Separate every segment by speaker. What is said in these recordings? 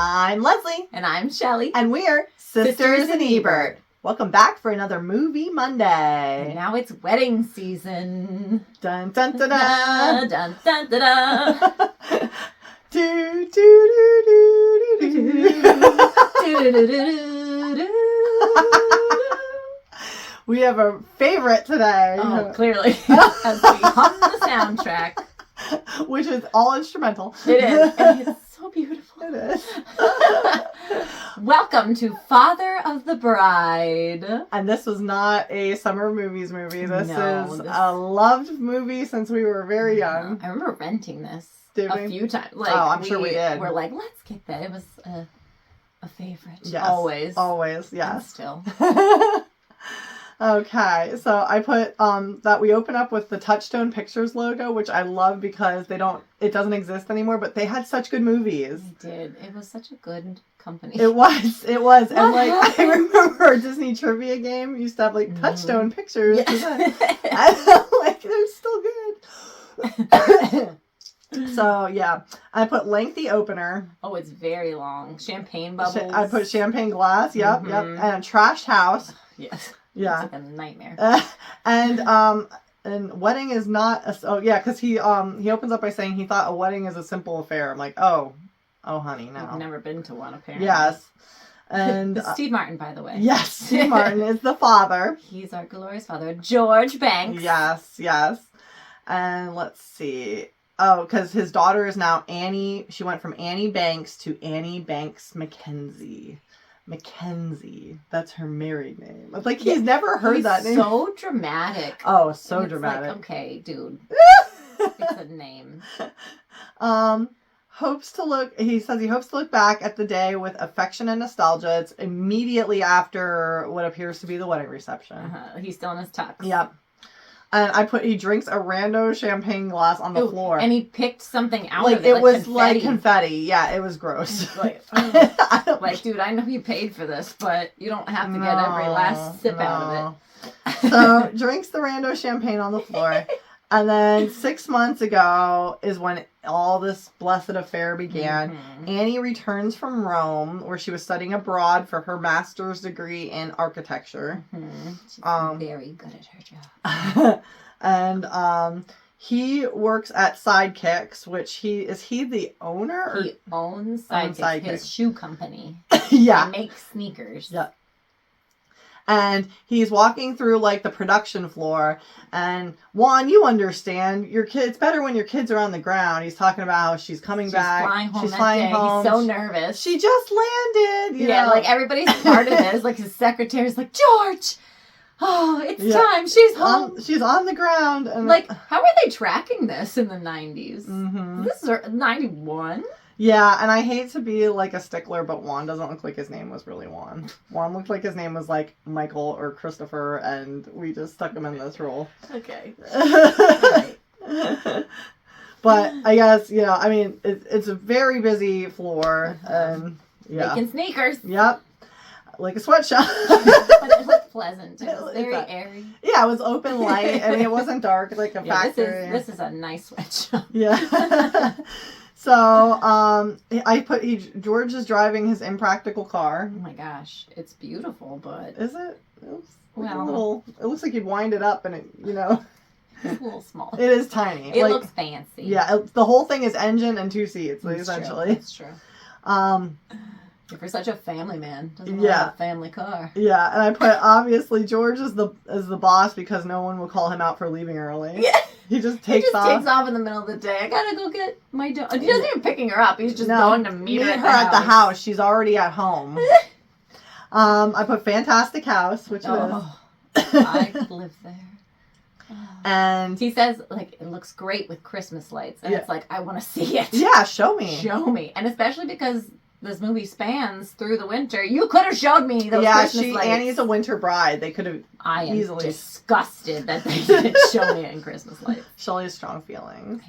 Speaker 1: I'm Leslie.
Speaker 2: And I'm Shelly.
Speaker 1: And we're Sisters in Ebert. Welcome back for another Movie Monday.
Speaker 2: And now it's wedding season.
Speaker 1: Dun dun dun dun.
Speaker 2: Dun dun dun dun.
Speaker 1: Do do do do do do. We have a favorite today.
Speaker 2: Oh, clearly. As we hum the soundtrack.
Speaker 1: Which is all instrumental.
Speaker 2: It is. And it's so beautiful.
Speaker 1: It is.
Speaker 2: Welcome to Father of the Bride.
Speaker 1: And this was not a summer movies movie. This is
Speaker 2: this...
Speaker 1: a loved movie since we were very young.
Speaker 2: I remember renting this
Speaker 1: Did
Speaker 2: a
Speaker 1: we?
Speaker 2: few times. Like,
Speaker 1: I'm sure we did.
Speaker 2: We're like, let's get that. It was a favorite.
Speaker 1: Yes.
Speaker 2: Always.
Speaker 1: Always, yes.
Speaker 2: And still.
Speaker 1: Okay, so I put that we open up with the Touchstone Pictures logo, which I love because it doesn't exist anymore, but they had such good movies.
Speaker 2: They did. It was such a good company.
Speaker 1: It was. And like, I remember our Disney trivia game used to have like Touchstone Pictures.
Speaker 2: Yeah.
Speaker 1: And like, they're still good. So yeah, I put lengthy opener.
Speaker 2: Oh, it's very long. Champagne bubbles.
Speaker 1: I put champagne glass. Yep. And a trashed house.
Speaker 2: Yes.
Speaker 1: Yeah.
Speaker 2: It's like a nightmare.
Speaker 1: And wedding is not because he opens up by saying he thought a wedding is a simple affair. I'm like, oh honey, no.
Speaker 2: I've never been to one, apparently.
Speaker 1: Yes. And
Speaker 2: Steve Martin, by the way.
Speaker 1: Yes, Steve Martin is the father.
Speaker 2: He's our glorious father, George Banks.
Speaker 1: Yes. And let's see. Oh, because his daughter is now Annie. She went from Annie Banks to Annie Banks Mackenzie. Mackenzie. That's her married name. Like, he's never heard that name.
Speaker 2: So dramatic.
Speaker 1: Oh, so dramatic.
Speaker 2: Like, okay, dude. It's a name.
Speaker 1: He says he hopes to look back at the day with affection and nostalgia. It's immediately after what appears to be the wedding reception.
Speaker 2: He's still in his tux.
Speaker 1: Yep. And he drinks a rando champagne glass on the floor.
Speaker 2: And he picked something out
Speaker 1: like,
Speaker 2: of it.
Speaker 1: It was
Speaker 2: confetti.
Speaker 1: like confetti. Yeah, it was gross.
Speaker 2: Like, dude, I know you paid for this, but you don't have to get every last sip out of
Speaker 1: it. So, drinks the rando champagne on the floor. And then 6 months ago is when all this blessed affair began. Mm-hmm. Annie returns from Rome, where she was studying abroad for her master's degree in architecture.
Speaker 2: Mm-hmm. She's very good at her job.
Speaker 1: And he works at Sidekicks, which is he the owner?
Speaker 2: He owns Sidekicks, his shoe company.
Speaker 1: Yeah.
Speaker 2: He makes sneakers.
Speaker 1: Yeah. And he's walking through, like, the production floor. And, Juan, you understand. It's better when your kids are on the ground. He's talking about how she's coming back.
Speaker 2: She's flying home. He's so nervous.
Speaker 1: She just landed. You know?
Speaker 2: Like, everybody's part of this. Like, his secretary's like, George! Oh, it's time. She's home.
Speaker 1: She's on the ground. And
Speaker 2: like, how are they tracking this in the 90s?
Speaker 1: Mm-hmm.
Speaker 2: This is 91?
Speaker 1: Yeah, and I hate to be, like, a stickler, but Juan doesn't look like his name was really Juan. Juan looked like his name was, like, Michael or Christopher, and we just stuck him in this role.
Speaker 2: Okay.
Speaker 1: But I guess, I mean, it's a very busy floor, and,
Speaker 2: Making sneakers.
Speaker 1: Yep. Like a sweatshop.
Speaker 2: But it looked pleasant. It was very airy.
Speaker 1: Yeah, it was open light. I mean, it wasn't dark like a factory.
Speaker 2: This is a nice sweatshop.
Speaker 1: Yeah. So, George is driving his impractical car.
Speaker 2: Oh my gosh, it's beautiful, but...
Speaker 1: Is it? It looks like you'd wind it up and it,
Speaker 2: It's a little small.
Speaker 1: It is tiny.
Speaker 2: It looks fancy.
Speaker 1: Yeah, the whole thing is engine and 2 seats, essentially.
Speaker 2: That's true. If you're such a family man, doesn't have a family car.
Speaker 1: Yeah, and I put, obviously, George is the boss because no one will call him out for leaving early.
Speaker 2: Yeah.
Speaker 1: He just takes off
Speaker 2: in the middle of the day. I gotta go get my dog. He doesn't even picking her up. He's just going to meet her
Speaker 1: at the house. She's already at home. I put fantastic house, which is.
Speaker 2: I could live there.
Speaker 1: And
Speaker 2: he says, like, it looks great with Christmas lights. And it's like, I want to see it.
Speaker 1: Yeah, show me.
Speaker 2: Show me. And especially because this movie spans through the winter. You could have showed me those Christmas lights.
Speaker 1: Annie's a winter bride. They could have
Speaker 2: easily... I am disgusted that they didn't show me it in Christmas lights.
Speaker 1: Shelley has strong feelings.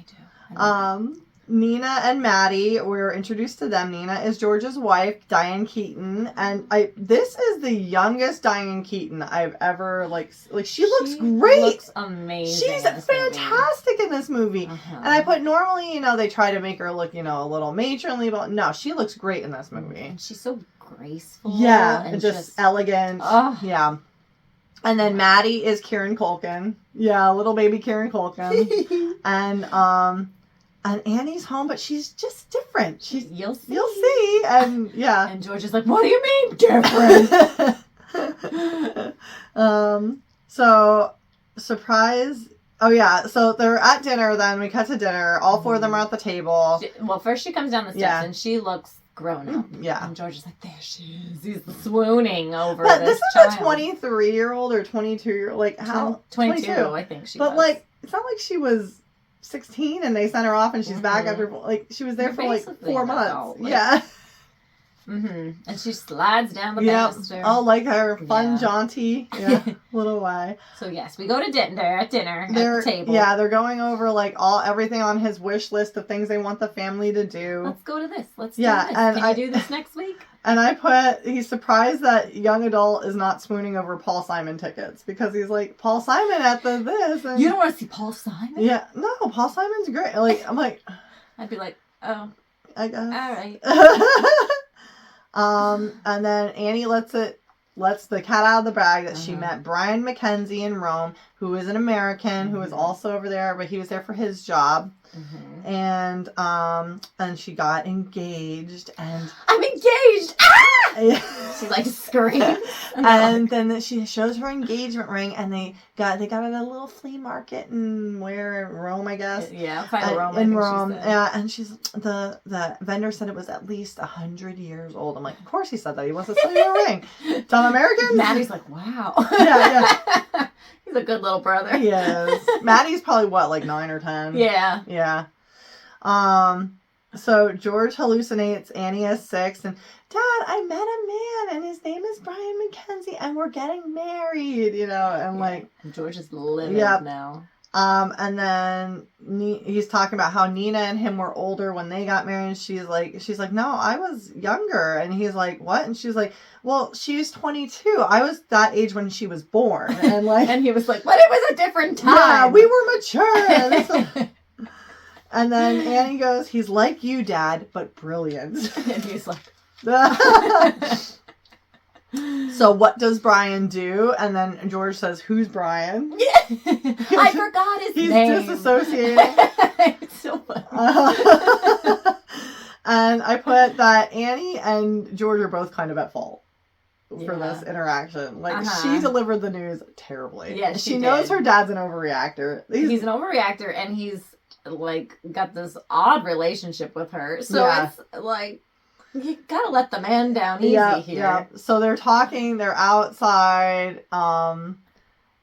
Speaker 2: I do.
Speaker 1: Nina and Maddie, we're introduced to them. Nina is George's wife, Diane Keaton, and this is the youngest Diane Keaton I've ever she looks great.
Speaker 2: Looks amazing.
Speaker 1: She's fantastic in this movie. And I put normally, they try to make her look, a little matronly, but no, she looks great in this movie.
Speaker 2: And she's so graceful.
Speaker 1: Yeah, and just elegant.
Speaker 2: Oh.
Speaker 1: Yeah. And then Maddie is Kieran Culkin. Yeah, little baby Kieran Culkin. And Annie's home, but she's just different.
Speaker 2: You'll see.
Speaker 1: You'll see. And yeah.
Speaker 2: And George is like, what do you mean different?
Speaker 1: So surprise. Oh yeah. So they're at dinner then. We cut to dinner. All four of them are at the table.
Speaker 2: First she comes down the steps and she looks grown up.
Speaker 1: Yeah.
Speaker 2: And George is like, there she is. He's swooning over
Speaker 1: this
Speaker 2: child.
Speaker 1: is a 23-year-old or 22-year-old. Like how?
Speaker 2: 22, I think she was.
Speaker 1: But it's not like she was 16 and they sent her off and she's back after she was there for 4 months. Yeah.
Speaker 2: And she slides down the banister.
Speaker 1: Oh, like her fun jaunty little way.
Speaker 2: So yes, we go to dinner at the table.
Speaker 1: Yeah, they're going over everything on his wish list of things they want the family to do.
Speaker 2: Let's go to this. Let's do this. Can you do this next week?
Speaker 1: And I put, he's surprised that young adult is not swooning over Paul Simon tickets because he's like, Paul Simon at this. And
Speaker 2: you don't want to see Paul Simon?
Speaker 1: Yeah. No, Paul Simon's great. I'm like.
Speaker 2: I'd be like, oh.
Speaker 1: I guess.
Speaker 2: All
Speaker 1: right. And then Annie lets the cat out of the bag that she met Brian McKenzie in Rome, who is an American, who is also over there, but he was there for his job. And she got engaged and
Speaker 2: I'm engaged! Ah! She screams.
Speaker 1: And then she shows her engagement ring and they got it at a little flea market in Rome, I guess.
Speaker 2: Yeah, Rome.
Speaker 1: In Rome. Yeah, and the vendor said it was at least 100 years old. I'm like, of course he said that. He wants to sell you a ring. Tom American?
Speaker 2: Maddie's like, wow.
Speaker 1: Yeah.
Speaker 2: He's a good little brother.
Speaker 1: He is. Maddie's probably 9 or 10.
Speaker 2: Yeah.
Speaker 1: Yeah. So George hallucinates Annie as 6 and Dad, I met a man and his name is Brian McKenzie and we're getting married, and and
Speaker 2: George is living now.
Speaker 1: And then he's talking about how Nina and him were older when they got married. And she's like, no, I was younger. And he's like, what? And she's like, well, she was 22. I was that age when she was born. And
Speaker 2: and he was like, but it was a different time.
Speaker 1: Yeah, we were mature. And then Annie goes, he's like you, Dad, but brilliant.
Speaker 2: And he's like,
Speaker 1: so what does Brian do? And then George says, who's Brian?
Speaker 2: I forgot his name.
Speaker 1: He's disassociating.
Speaker 2: It's so funny.
Speaker 1: And I put that Annie and George are both kind of at fault for this interaction. She delivered the news terribly.
Speaker 2: Yeah,
Speaker 1: she knows her dad's an overreactor.
Speaker 2: He's an overreactor and he's got this odd relationship with her. So it's you gotta let the man down easy here. Yeah.
Speaker 1: So they're talking, they're outside, on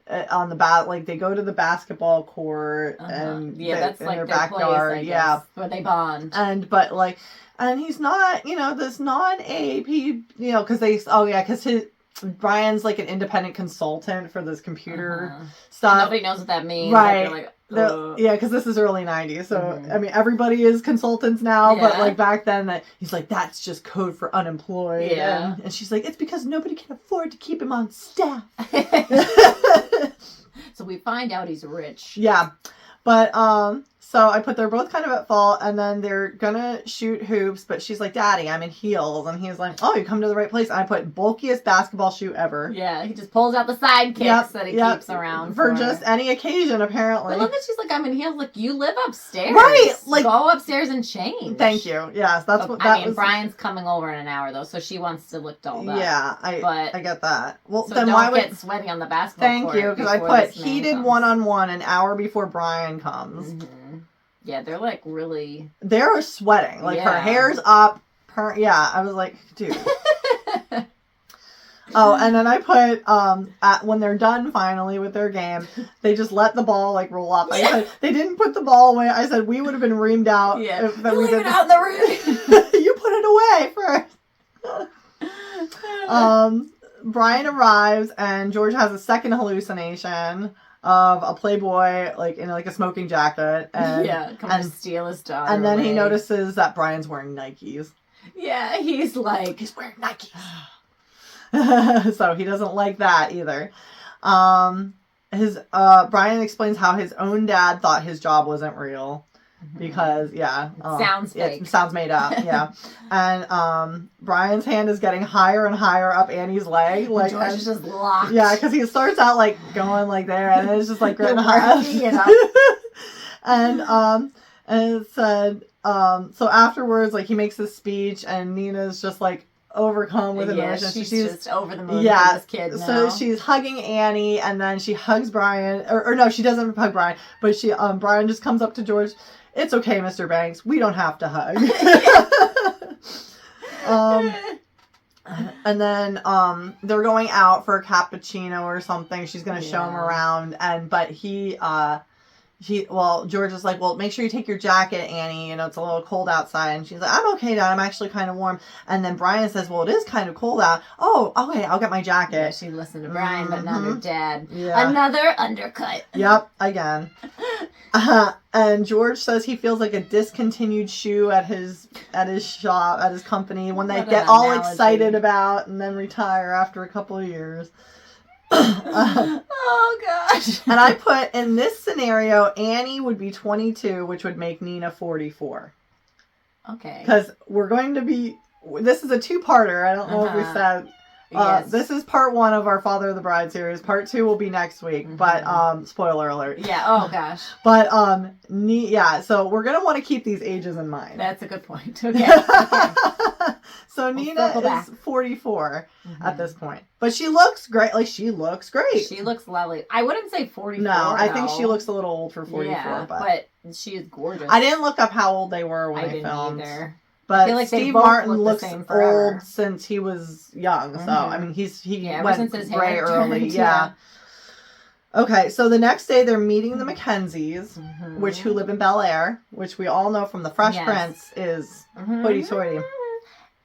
Speaker 1: the they go to the basketball court and
Speaker 2: that's
Speaker 1: in
Speaker 2: their
Speaker 1: backyard.
Speaker 2: Place, I guess, where they bond.
Speaker 1: And he's not, this non-AP, because because Brian's an independent consultant for this computer stuff.
Speaker 2: Nobody knows what that means.
Speaker 1: Right. Because this is early 90s. So, I mean, everybody is consultants now. Yeah. But, back then, he's like, that's just code for unemployed.
Speaker 2: Yeah.
Speaker 1: And she's like, it's because nobody can afford to keep him on staff.
Speaker 2: So we find out he's rich.
Speaker 1: Yeah. But, so I put they're both kind of at fault, and then they're gonna shoot hoops, but she's like, Daddy, I'm in heels. And he's like, oh, you come to the right place. And I put bulkiest basketball shoe ever.
Speaker 2: Yeah, he just pulls out the side kicks that he keeps around
Speaker 1: for just any occasion, apparently.
Speaker 2: I love that she's like, I'm in heels. Like, you live upstairs.
Speaker 1: Right.
Speaker 2: Go upstairs and change.
Speaker 1: Thank you. Yes, that's what
Speaker 2: I mean, Brian's coming over in an hour, though, so she wants to look dolled up.
Speaker 1: Yeah, I get that. Well,
Speaker 2: so
Speaker 1: then
Speaker 2: don't
Speaker 1: why
Speaker 2: get sweaty on the basketball court.
Speaker 1: Thank you, because I put heated one-on-one an hour before Brian comes.
Speaker 2: Mm-hmm. Yeah, they're really...
Speaker 1: They're sweating. Her hair's up. I was like, dude. Oh, and then I put, when they're done finally with their game, they just let the ball, roll up. I said, they didn't put the ball away. I said, we would have been reamed out.
Speaker 2: Yeah,
Speaker 1: if
Speaker 2: we did it out in the room.
Speaker 1: You put it away first. Brian arrives, and George has a second hallucination. of a playboy, like in like a smoking jacket, and
Speaker 2: come to steal his daughter.
Speaker 1: And then
Speaker 2: away.
Speaker 1: he notices that Brian's wearing Nikes.
Speaker 2: Yeah, he's like,
Speaker 1: he's wearing Nikes. So he doesn't like that either. Brian explains how his own dad thought his job wasn't real. Because
Speaker 2: sounds fake.
Speaker 1: It sounds made up. Yeah, and Brian's hand is getting higher and higher up Annie's leg. Like
Speaker 2: George is just locked.
Speaker 1: Yeah, because he starts out like going like there, and then it's just like getting higher. And it said so afterwards, like he makes this speech, and Nina's just like overcome with emotion.
Speaker 2: She's just over the moon
Speaker 1: for
Speaker 2: for this kid now.
Speaker 1: So she's hugging Annie, and then she hugs Brian, or no, she doesn't hug Brian, but Brian just comes up to George. It's okay, Mr. Banks. We don't have to hug. And then they're going out for a cappuccino or something. She's gonna show him around, but George is like, well, make sure you take your jacket, Annie. You know, it's a little cold outside. And she's like, I'm okay, Dad. I'm actually kind of warm. And then Brian says, well, it is kind of cold out. Oh, okay, I'll get my jacket.
Speaker 2: Yeah, she listened to Brian, but not her dad.
Speaker 1: Yeah.
Speaker 2: Another undercut.
Speaker 1: Yep, again. And George says he feels like a discontinued shoe at his shop, at his company, one they get all excited about and then retire after a couple of years.
Speaker 2: Oh gosh.
Speaker 1: And I put, in this scenario, Annie would be 22, which would make Nina 44.
Speaker 2: Okay.
Speaker 1: Because we're going to be, this is a two-parter. I don't know if we said.
Speaker 2: Yes.
Speaker 1: This is part 1 of our Father of the Bride series. Part 2 will be next week, but spoiler alert.
Speaker 2: Yeah. Oh gosh.
Speaker 1: But so we're gonna want to keep these ages in mind.
Speaker 2: That's a good point. Okay.
Speaker 1: So Nina is 44 at this point, but she looks great. Like she looks great.
Speaker 2: She looks lovely. I wouldn't say 44.
Speaker 1: No, I think she looks a little old for 44.
Speaker 2: Yeah, but she is gorgeous.
Speaker 1: I didn't look up how old they were when
Speaker 2: I
Speaker 1: they
Speaker 2: didn't
Speaker 1: filmed.
Speaker 2: either.
Speaker 1: But
Speaker 2: like
Speaker 1: Steve Martin looks old since he was young. So I mean, he went
Speaker 2: since his
Speaker 1: gray
Speaker 2: hair
Speaker 1: early.
Speaker 2: turned,
Speaker 1: Yeah. Okay, so the next day they're meeting the Mackenzies, who live in Bel Air, which we all know from the Fresh Prince is hoity-toity.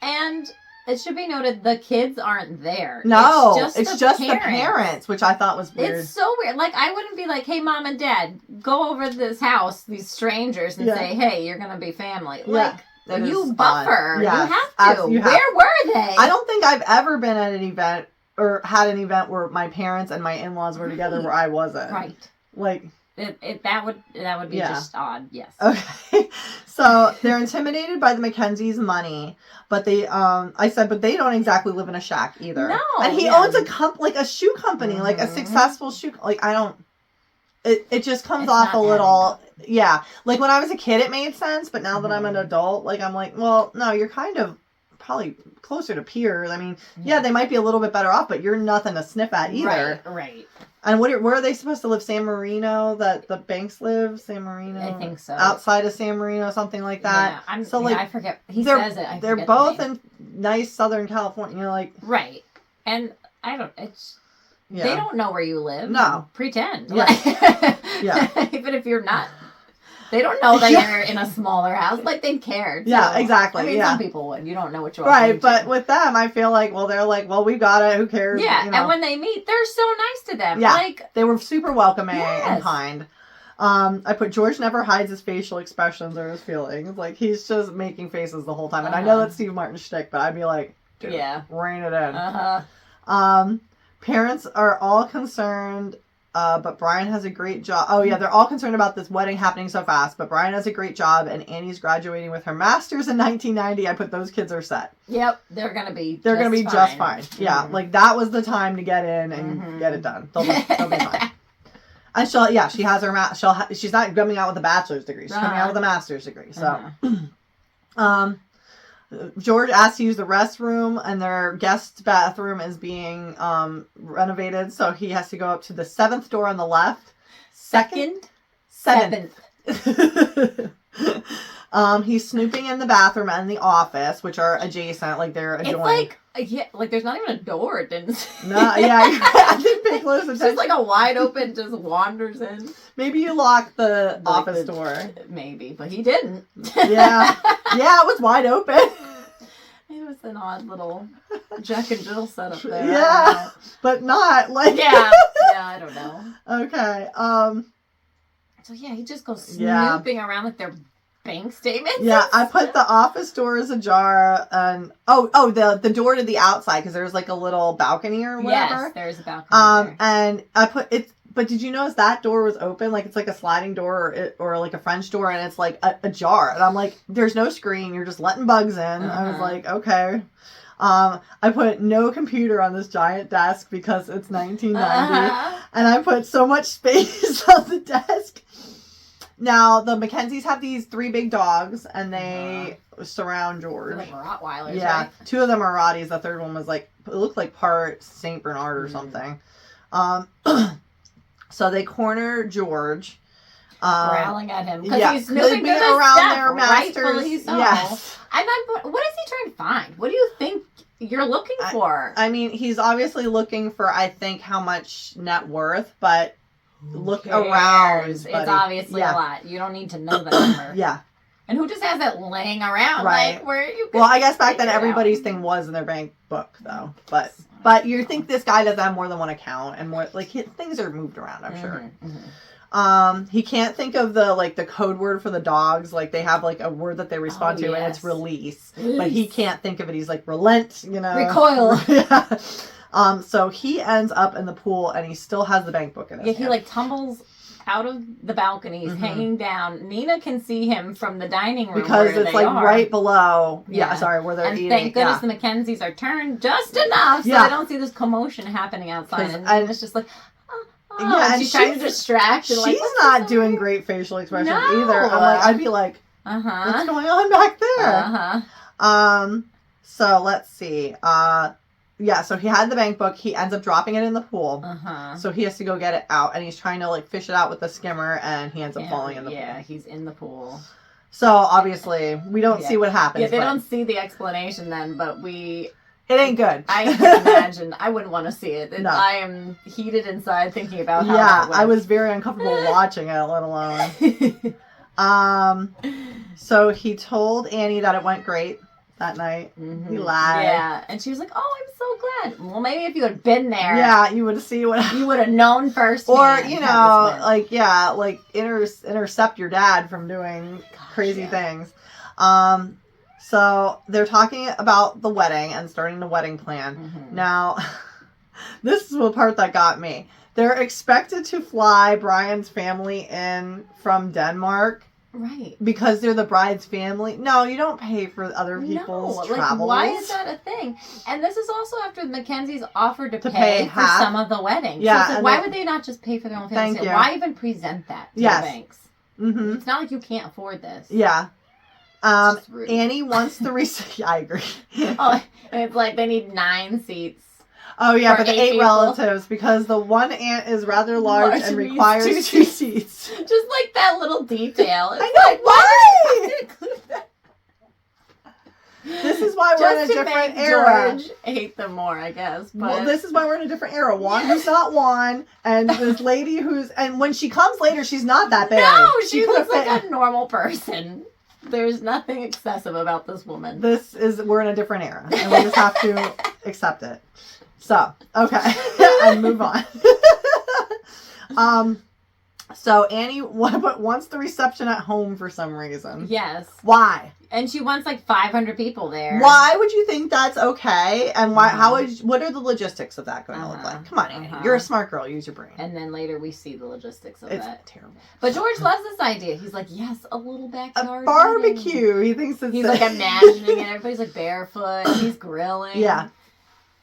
Speaker 2: And it should be noted, the kids aren't there.
Speaker 1: No, it's just the parents, which I thought was weird.
Speaker 2: It's so weird. Like, I wouldn't be like, hey, Mom and Dad, go over to this house, these strangers, and say, hey, you're going to be family. Like, you buffer.
Speaker 1: Yes.
Speaker 2: You have to. Where were they?
Speaker 1: I don't think I've ever been at an event or had an event where my parents and my in-laws were together where I wasn't.
Speaker 2: Right.
Speaker 1: Like...
Speaker 2: That would be just odd, yes.
Speaker 1: Okay. So they're intimidated by the Mackenzies' money, but they but they don't exactly live in a shack either.
Speaker 2: No.
Speaker 1: And he owns a shoe company, like a successful shoe, like I don't, it just comes off a little, like when I was a kid it made sense, but now that I'm an adult, like I'm like, well, no, you're kind of probably closer to peers. I mean, they might be a little bit better off, but you're nothing to sniff at either.
Speaker 2: Right.
Speaker 1: And where are they supposed to live? San Marino, that the Banks live? San Marino?
Speaker 2: I think so.
Speaker 1: Outside of San Marino, something like that.
Speaker 2: Yeah, I forget. He says it.
Speaker 1: They're both in nice Southern California. You're like...
Speaker 2: Right. And they don't know where you live.
Speaker 1: No.
Speaker 2: Pretend.
Speaker 1: Yeah.
Speaker 2: Even if you're not. They don't know that you're in a smaller house. Like, they'd care.
Speaker 1: Yeah, exactly.
Speaker 2: I mean, some people would. You don't know what you're
Speaker 1: right, but with them, I feel like, they're like, we got it. Who cares?
Speaker 2: Yeah,
Speaker 1: you know.
Speaker 2: and when they meet, they're so nice to them.
Speaker 1: Yeah,
Speaker 2: like,
Speaker 1: they were super welcoming and kind. I put George never hides his facial expressions or his feelings. Like, he's just making faces the whole time. And I know that's Steve Martin's shtick, but I'd be like, dude, rein it in. Parents are all concerned... but Brian has a great job. Oh, yeah, they're all concerned about this wedding happening so fast, but Brian has a great job, and Annie's graduating with her master's in 1990. I put those kids are set.
Speaker 2: Yep, they're going to be
Speaker 1: just fine. Yeah, like that was the time to get in and get it done. They'll be fine. And she has her, she's not coming out with a bachelor's degree. She's coming out with a master's degree. So, George asks to use the restroom, and their guest bathroom is being renovated, so he has to go up to the 7th door on the left.
Speaker 2: Seventh.
Speaker 1: He's snooping in the bathroom and the office, which are adjacent, like they're adjoining.
Speaker 2: It's like there's not even a door. It didn't.
Speaker 1: No, I didn't pay close attention.
Speaker 2: It's just like a wide open, just wanders in.
Speaker 1: Maybe you locked the office door.
Speaker 2: Maybe, but he didn't.
Speaker 1: Yeah, it was wide open.
Speaker 2: It was an odd little Jack and Jill setup there.
Speaker 1: Yeah, but not like.
Speaker 2: Yeah, I don't know.
Speaker 1: Okay.
Speaker 2: So yeah, he just goes snooping around like their bank statements.
Speaker 1: Yeah, I put the office doors ajar and the door to the outside because there's like a little balcony or whatever.
Speaker 2: Yes, there's a balcony.
Speaker 1: And I put it. But did you notice that door was open? Like it's like a sliding door or like a French door, and it's like a jar. And I'm like, there's no screen. You're just letting bugs in. I was like, okay. I put no computer on this giant desk because it's 1990, and I put so much space on the desk. Now the Mackenzies have these 3 big dogs, and they surround George.
Speaker 2: They're like Rottweilers,
Speaker 1: yeah,
Speaker 2: right?
Speaker 1: 2 of them are Rotties. The third one was like it looked like part Saint Bernard or something. So they corner George.
Speaker 2: Growling at him because he's snooping
Speaker 1: being
Speaker 2: through
Speaker 1: around
Speaker 2: stuff,
Speaker 1: their masters.
Speaker 2: rightfully so.
Speaker 1: Yes.
Speaker 2: And what is he trying to find? What do you think you're looking for?
Speaker 1: I mean, he's obviously looking for, I think, how much net worth, but look around.
Speaker 2: It's obviously a lot. You don't need to know the number.
Speaker 1: Yeah.
Speaker 2: And who just has it laying around?
Speaker 1: Right.
Speaker 2: Like, where you
Speaker 1: Well, I guess back then everybody's thing was in their bank book, though. But you think this guy doesn't have more than one account, and more like things are moved around, I'm sure. He can't think of the code word for the dogs. Like they have like a word that they respond to, and it's release. But he can't think of it. He's like relent,
Speaker 2: recoil.
Speaker 1: Yeah. So he ends up in the pool, and he still has the bank book in his hand.
Speaker 2: He like tumbles out of the balcony, he's hanging down. Nina can see him from the dining room
Speaker 1: because it's like right below. Yeah, sorry, where they're
Speaker 2: and
Speaker 1: eating.
Speaker 2: Thank goodness the Mackenzies are turned just enough so they don't see this commotion happening outside. And Nina's just like, and she's trying to distract. And
Speaker 1: she's not doing great facial expressions either. I'd be like, what's going on back there? So let's see. So he had the bank book. He ends up dropping it in the pool. So he has to go get it out, and he's trying to like fish it out with the skimmer, and he ends up falling in the pool. Yeah,
Speaker 2: he's in the pool.
Speaker 1: So obviously we don't see what happens.
Speaker 2: Yeah, they don't see the explanation then, but it
Speaker 1: ain't good.
Speaker 2: I can imagine. I wouldn't want to see it. No. I am heated inside thinking about how that went.
Speaker 1: I was very uncomfortable watching it, let alone. So he told Annie that it went great that night. He lied.
Speaker 2: Yeah, and she was like, "Oh, I'm so glad." Well, maybe if you had been there,
Speaker 1: you would have seen what
Speaker 2: you would have known first.
Speaker 1: Or intercept your dad from doing crazy things. So they're talking about the wedding and starting the wedding plan. Now, this is the part that got me. They're expected to fly Brian's family in from Denmark. Right. Because they're the bride's family. No, you don't pay for other people's travels.
Speaker 2: Why is that a thing? And this is also after the Mackenzies offered to pay for some of the wedding.
Speaker 1: Yeah.
Speaker 2: So why would they not just pay for their own family? Why even present that to the banks? It's not like you can't afford this.
Speaker 1: Yeah. Annie wants the receipt. I agree.
Speaker 2: It's like they need 9 seats.
Speaker 1: Oh, yeah, for the 8 relatives, because the one aunt is rather large and requires 2 seats.
Speaker 2: Just like that little detail.
Speaker 1: I know, why? This is why we're in a different era.
Speaker 2: George hate them more, I guess. But...
Speaker 1: Well, this is why we're in a different era. Juan who's not Juan, and this lady and when she comes later, she's not that big.
Speaker 2: No, she looks like a normal person. There's nothing excessive about this woman.
Speaker 1: We're in a different era, and we just have to accept it. So, okay, and move on. So Annie wants the reception at home for some reason.
Speaker 2: Yes.
Speaker 1: Why?
Speaker 2: And she wants like 500 people there.
Speaker 1: Why would you think that's okay? And why? What are the logistics of that going to look like? Come on, Annie. You're a smart girl. Use your brain.
Speaker 2: And then later we see the logistics of that.
Speaker 1: It's terrible.
Speaker 2: But George loves this idea. He's like, yes, a little backyard.
Speaker 1: A barbecue. He thinks it's...
Speaker 2: He's like imagining it. Everybody's like barefoot. He's grilling.
Speaker 1: Yeah.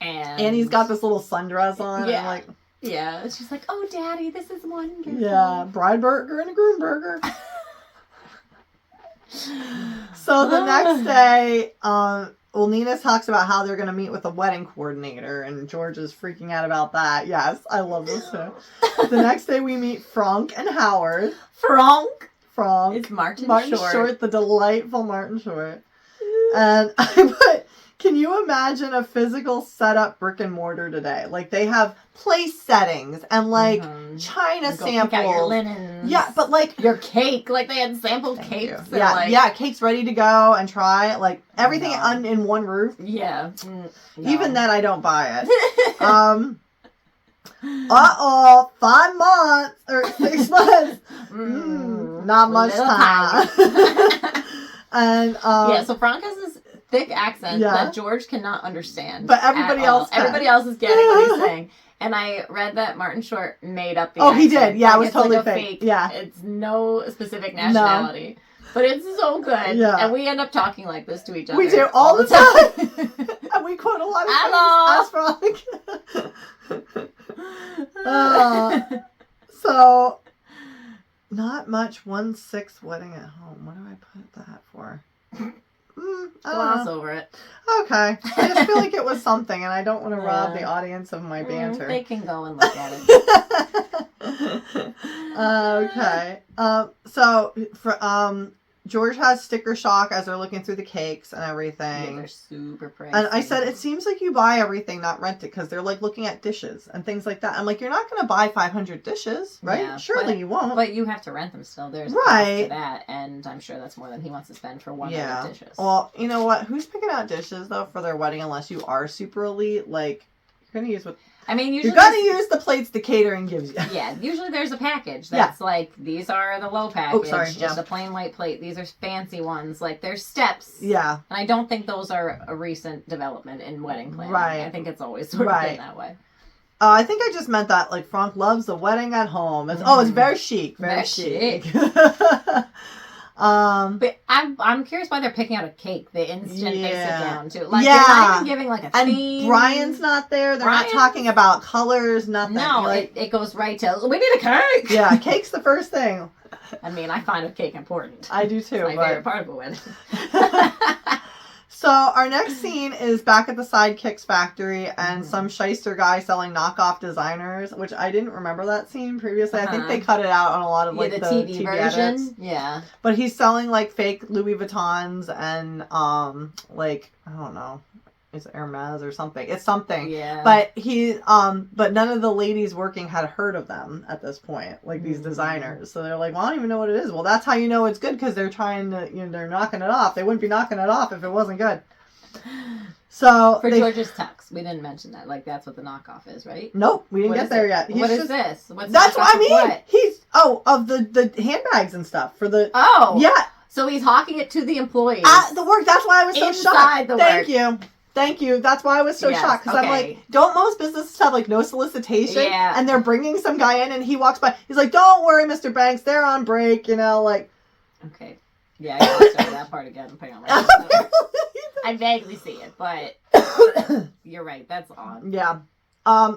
Speaker 2: And
Speaker 1: he's got this little sundress on.
Speaker 2: Yeah.
Speaker 1: And like...
Speaker 2: Yeah. She's like, oh, Daddy, this is wonderful.
Speaker 1: Yeah. Bride burger and a groom burger. So the next day, Nina talks about how they're going to meet with a wedding coordinator, and George is freaking out about that. Yes, I love this too. The next day, we meet Frank and Howard.
Speaker 2: Frank.
Speaker 1: It's
Speaker 2: Martin
Speaker 1: Short, the delightful Martin Short. And I put, can you imagine a physical setup brick and mortar today? Like they have place settings and like china samples.
Speaker 2: Pick out your linens.
Speaker 1: Yeah, but like
Speaker 2: your cake, like they had sampled cakes.
Speaker 1: Yeah, cakes ready to go and try. Like everything in one roof.
Speaker 2: Yeah.
Speaker 1: No. Even then, I don't buy it. Uh-oh, 5 months or 6 months. Not much time. And
Speaker 2: so Frank has this thick accent that George cannot understand.
Speaker 1: But everybody else can.
Speaker 2: Everybody else is getting what he's saying. And I read that Martin Short made up the accent.
Speaker 1: He did. Yeah, it was totally
Speaker 2: like
Speaker 1: fake.
Speaker 2: Yeah. It's no specific nationality. No. But it's so good. Yeah. And we end up talking like this to each other.
Speaker 1: We do all the time. And we quote a lot of things as Frank. So, not much 1/6 wedding at home. What do I put that for?
Speaker 2: Gloss over it.
Speaker 1: Okay. I just feel like it was something, and I don't want to rob the audience of my banter.
Speaker 2: They can go and look at it.
Speaker 1: Okay. So, for, George has sticker shock as they're looking through the cakes and everything.
Speaker 2: Yeah, they're super pricey.
Speaker 1: And I said, it seems like you buy everything, not rent it, because they're like looking at dishes and things like that. I'm like, you're not going to buy 500 dishes, right? Yeah, Surely you won't.
Speaker 2: But you have to rent them still. There's cost to that, and I'm sure that's more than he wants to spend for one of the dishes.
Speaker 1: Well, you know what? Who's picking out dishes, though, for their wedding unless you are super elite? Like, you're going to use what...
Speaker 2: I mean, usually...
Speaker 1: You're going to use the plates the catering gives you.
Speaker 2: Yeah, usually there's a package that's like, these are the low package.
Speaker 1: Oh, sorry. Yeah.
Speaker 2: The plain white plate. These are fancy ones. Like, there's steps.
Speaker 1: Yeah.
Speaker 2: And I don't think those are a recent development in wedding planning. Right. I think it's always sort of been that way.
Speaker 1: I think I just meant that, like, Frank loves the wedding at home. It's, it's very chic. Very chic.
Speaker 2: But I'm curious why they're picking out a cake the instant they sit down too. Like they're not even giving like a theme.
Speaker 1: And Brian's not there. They're not talking about colors, nothing.
Speaker 2: No,
Speaker 1: like,
Speaker 2: it goes right to we need a cake.
Speaker 1: Yeah, cake's the first thing.
Speaker 2: I mean, I find a cake important.
Speaker 1: I do too.
Speaker 2: It's my favorite part of a wedding.
Speaker 1: So our next scene is back at the Sidekicks factory and some shyster guy selling knockoff designers, which I didn't remember that scene previously. I think they cut it out on a lot of like the TV version. Edits.
Speaker 2: Yeah.
Speaker 1: But he's selling like fake Louis Vuittons and like I don't know. It's Hermes or something. It's something.
Speaker 2: Yeah.
Speaker 1: But but none of the ladies working had heard of them at this point, like these designers. So they're like, well, I don't even know what it is. Well, that's how you know it's good because they're trying to, they're knocking it off. They wouldn't be knocking it off if it wasn't good. So
Speaker 2: for George's tux, we didn't mention that. Like that's what the knockoff is, right?
Speaker 1: Nope, we didn't get there yet.
Speaker 2: What is this?
Speaker 1: That's what I mean. What? He's of the handbags and stuff for the.
Speaker 2: Oh
Speaker 1: yeah.
Speaker 2: So he's hawking it to the employees
Speaker 1: at the work. That's why I was so shocked.
Speaker 2: Thank
Speaker 1: you. Thank you. That's why I was so shocked. Because I'm like, don't most businesses have like no solicitation?
Speaker 2: Yeah.
Speaker 1: And they're bringing some guy in and he walks by. He's like, don't worry, Mr. Banks. They're on break, like.
Speaker 2: Okay. Yeah, I gotta start that part again. Apparently. I vaguely see it, but you're right. That's odd.
Speaker 1: Yeah.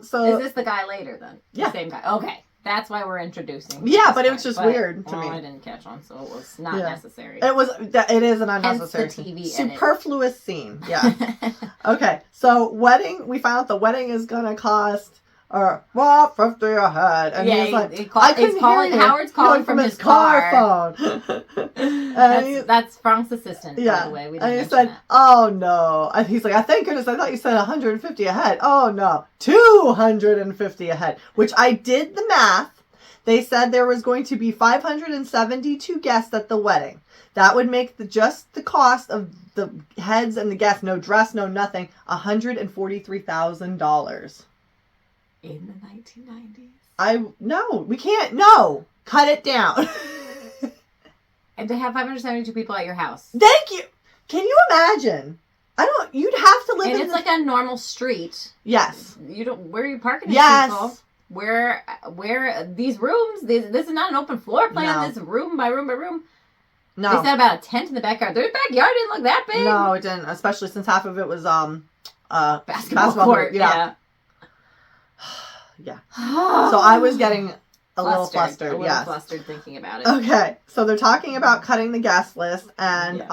Speaker 1: So.
Speaker 2: Is this the guy later then?
Speaker 1: Yeah.
Speaker 2: The same guy. Okay. That's why we're introducing.
Speaker 1: Yeah, but it was just weird to me.
Speaker 2: I didn't catch on, so it was not necessary.
Speaker 1: It is an unnecessary
Speaker 2: Hence the TV
Speaker 1: superfluous scene. Yeah. Okay, so wedding. We found out the wedding is gonna cost $50 a head, and he's like,
Speaker 2: Howard's calling from his car
Speaker 1: phone.
Speaker 2: That's Frank's assistant, by the way. We didn't
Speaker 1: and he said, "Oh no!" And he's like, "Thank goodness! I thought you said 150 a head. Oh no, 250 a head." Which I did the math. They said there was going to be 572 guests at the wedding. That would make just the cost of the heads and the guests, no dress, no nothing, $143,000.
Speaker 2: In the 1990s.
Speaker 1: No, we can't. No, cut it down.
Speaker 2: And to have 572 people at your house.
Speaker 1: Thank you. Can you imagine? You'd have to live
Speaker 2: and it's like a normal street.
Speaker 1: Yes.
Speaker 2: Where are you parking these people? Where these rooms, this is not an open floor plan. No. This is room by room by room.
Speaker 1: No.
Speaker 2: They said about a tent in the backyard. Their backyard didn't look that big.
Speaker 1: No, it didn't. Especially since half of it was
Speaker 2: basketball court. Yeah.
Speaker 1: Yeah. So I was getting a little flustered.
Speaker 2: A little flustered thinking about it.
Speaker 1: Okay. So they're talking about cutting the guest list, and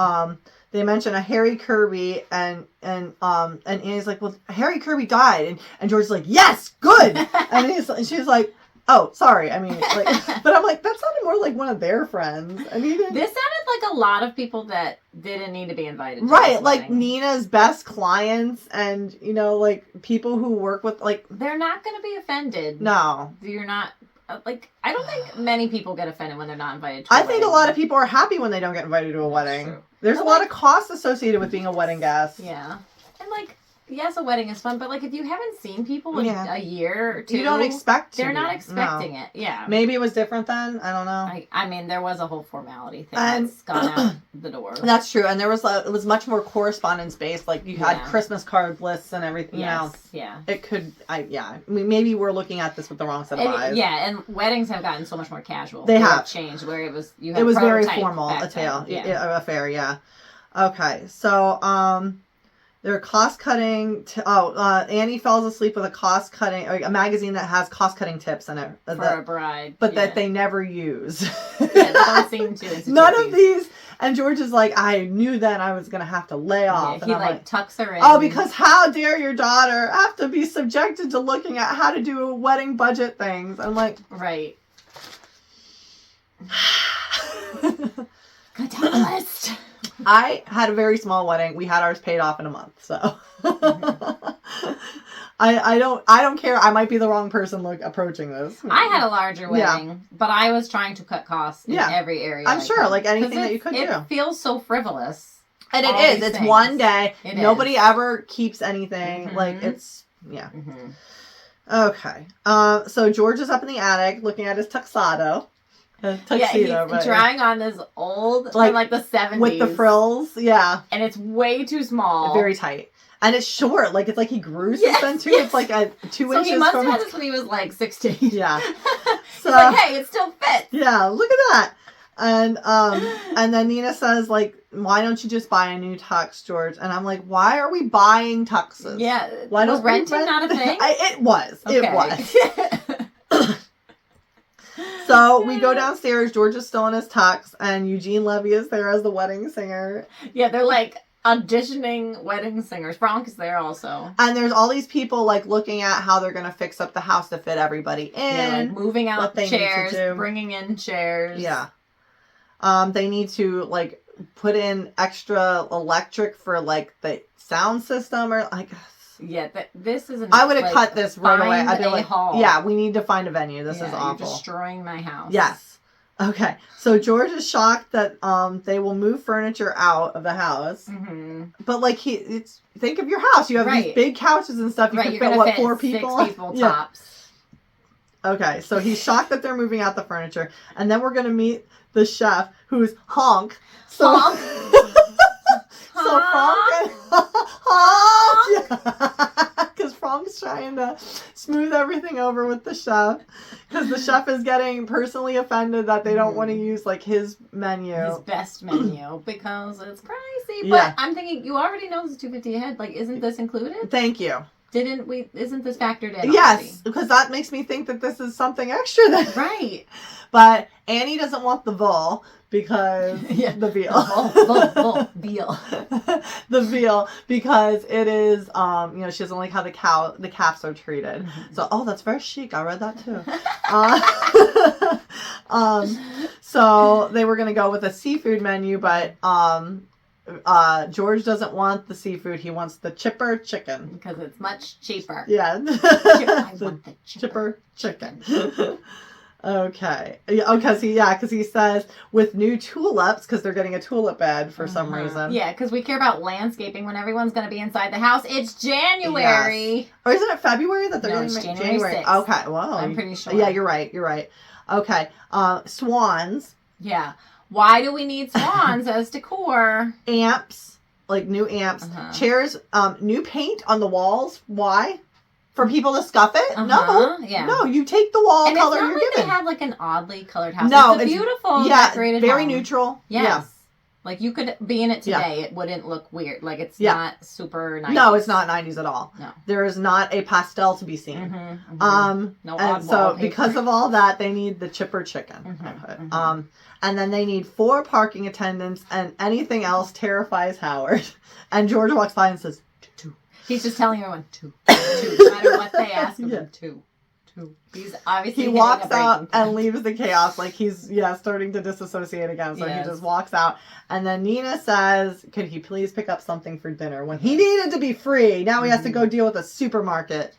Speaker 1: they mention a Harry Kirby, and Annie's like, well, Harry Kirby died, and George's like, yes, good, and she's like, oh, sorry, I mean, like, but I'm like, that sounded more like one of their friends, and he didn't.
Speaker 2: This sounded like a lot of people that didn't need to be invited to
Speaker 1: right,
Speaker 2: this
Speaker 1: like
Speaker 2: wedding.
Speaker 1: Nina's best clients, and like people who work with, like,
Speaker 2: they're not going to be offended.
Speaker 1: No,
Speaker 2: you're not. Like, I don't think many people get offended when they're not invited to
Speaker 1: a
Speaker 2: wedding.
Speaker 1: think a lot of people are happy when they don't get invited to a wedding. True. There's a lot of costs associated with being a wedding guest.
Speaker 2: Yeah. And, like, yes, a wedding is fun, but like if you haven't seen people in a year or two,
Speaker 1: you don't expect.
Speaker 2: They're not expecting it. Yeah.
Speaker 1: Maybe it was different then. I don't know.
Speaker 2: I mean, there was a whole formality thing that's gone out the door.
Speaker 1: That's true, and it was much more correspondence based. Like you had Christmas card lists and everything.
Speaker 2: Yes.
Speaker 1: It could. I mean, maybe we're looking at this with the wrong set of eyes.
Speaker 2: Yeah, and weddings have gotten so much more casual.
Speaker 1: They have
Speaker 2: changed where it was
Speaker 1: very formal. Affair. Yeah. Okay, so they're cost cutting. Annie falls asleep with a magazine that has cost cutting tips in it
Speaker 2: for a bride,
Speaker 1: but that they never use.
Speaker 2: They don't seem to.
Speaker 1: None of these. And George is like, I knew then I was gonna have to lay off.
Speaker 2: Yeah, he like tucks her in.
Speaker 1: Oh, because how dare your daughter have to be subjected to looking at how to do wedding budget things? I'm like,
Speaker 2: right. Go down the list.
Speaker 1: I had a very small wedding. We had ours paid off in a month, so I don't care. I might be the wrong person approaching this.
Speaker 2: I had a larger wedding, but I was trying to cut costs in every area.
Speaker 1: I'm sure, like anything that you could do.
Speaker 2: It feels so frivolous.
Speaker 1: And it is. It's one day. Nobody ever keeps anything.
Speaker 2: Mm-hmm.
Speaker 1: Like it's Mm-hmm. Okay. So George is up in the attic looking at his tuxedo. Tuxedo,
Speaker 2: he's trying on this old, from like the 70s.
Speaker 1: With the frills, And
Speaker 2: it's way too small.
Speaker 1: Very tight. And it's short. Like, it's like he grew since then, too. Yes. It's like 2 inches.
Speaker 2: So he must have had this when he was like 16.
Speaker 1: Yeah.
Speaker 2: So, he's like, hey, it still fits.
Speaker 1: Yeah, look at that. And then Nina says, like, why don't you just buy a new tux, George? And I'm like, why are we buying tuxes?
Speaker 2: Yeah.
Speaker 1: Why
Speaker 2: was renting not a thing?
Speaker 1: It was.
Speaker 2: Okay.
Speaker 1: It was. So we go downstairs. George is still in his tux, and Eugene Levy is there as the wedding singer.
Speaker 2: Yeah, they're like auditioning wedding singers. Frank is there also.
Speaker 1: And there's all these people like looking at how they're going to fix up the house to fit everybody in.
Speaker 2: Yeah, like moving out chairs, bringing in chairs.
Speaker 1: Yeah. They need to like put in extra electric for like the sound system or like.
Speaker 2: Yeah, this isn't.
Speaker 1: I would have cut this right away. I'd be like,
Speaker 2: hall.
Speaker 1: yeah, we need to find a venue. This is awful.
Speaker 2: You're destroying my house.
Speaker 1: Yes. Okay. So George is shocked that they will move furniture out of the house.
Speaker 2: Mm-hmm.
Speaker 1: But like think of your house. You have these big couches and stuff. You can fit 4 people?
Speaker 2: 6 people tops.
Speaker 1: Okay. So he's shocked that they're moving out the furniture, and then we're gonna meet the chef, who's Honk. So,
Speaker 2: Honk.
Speaker 1: So Frank and Honk, because Frank's trying to smooth everything over with the chef, because the chef is getting personally offended that they don't want to use like his menu,
Speaker 2: his best menu, because it's pricey. But I'm thinking, you already know this is $250 a head. Like, isn't this included?
Speaker 1: Thank you.
Speaker 2: Isn't this factored in?
Speaker 1: Yes,
Speaker 2: already?
Speaker 1: Because that makes me think that this is something extra then.
Speaker 2: Right.
Speaker 1: But Annie doesn't want the veal because the veal.
Speaker 2: Veal.
Speaker 1: The veal, because it is she doesn't like how the calves are treated.
Speaker 2: Mm-hmm.
Speaker 1: So that's very chic. I read that too. So they were gonna go with a seafood menu, but George doesn't want the seafood. He wants the chipper chicken.
Speaker 2: Because it's much cheaper.
Speaker 1: Yeah.
Speaker 2: I want the
Speaker 1: chipper chicken. Okay. Because he says with new tulips, because they're getting a tulip bed for some reason.
Speaker 2: Yeah, because we care about landscaping when everyone's going to be inside the house. It's January.
Speaker 1: Yes. Or isn't it February that they're
Speaker 2: getting
Speaker 1: January 6th. Okay. Well,
Speaker 2: I'm pretty sure.
Speaker 1: Yeah, you're right. Okay. Swans.
Speaker 2: Yeah. Why do we need swans as decor?
Speaker 1: Amps, like new amps. Chairs, new paint on the walls. Why? For people to scuff it? No, you take the wall color you're given.
Speaker 2: They have like an oddly colored house.
Speaker 1: No,
Speaker 2: it's a beautiful, decorated
Speaker 1: very
Speaker 2: home.
Speaker 1: Neutral.
Speaker 2: Yes.
Speaker 1: Yeah.
Speaker 2: Like you could be in it today, it wouldn't look weird. Like it's not super 90s.
Speaker 1: No, it's not 90s at all.
Speaker 2: No.
Speaker 1: There is not a pastel to be seen.
Speaker 2: No
Speaker 1: and so because of all that, they need the chipper chicken. And then they need 4 parking attendants, and anything else terrifies Howard. And George walks by and says, 2.
Speaker 2: He's just telling everyone 2. No matter what they ask him, 2. He's obviously
Speaker 1: he walks out and leaves the chaos. Like he's starting to disassociate again. So he just walks out, and then Nina says, "Could he please pick up something for dinner?" When he needed to be free, now he has to go deal with a supermarket.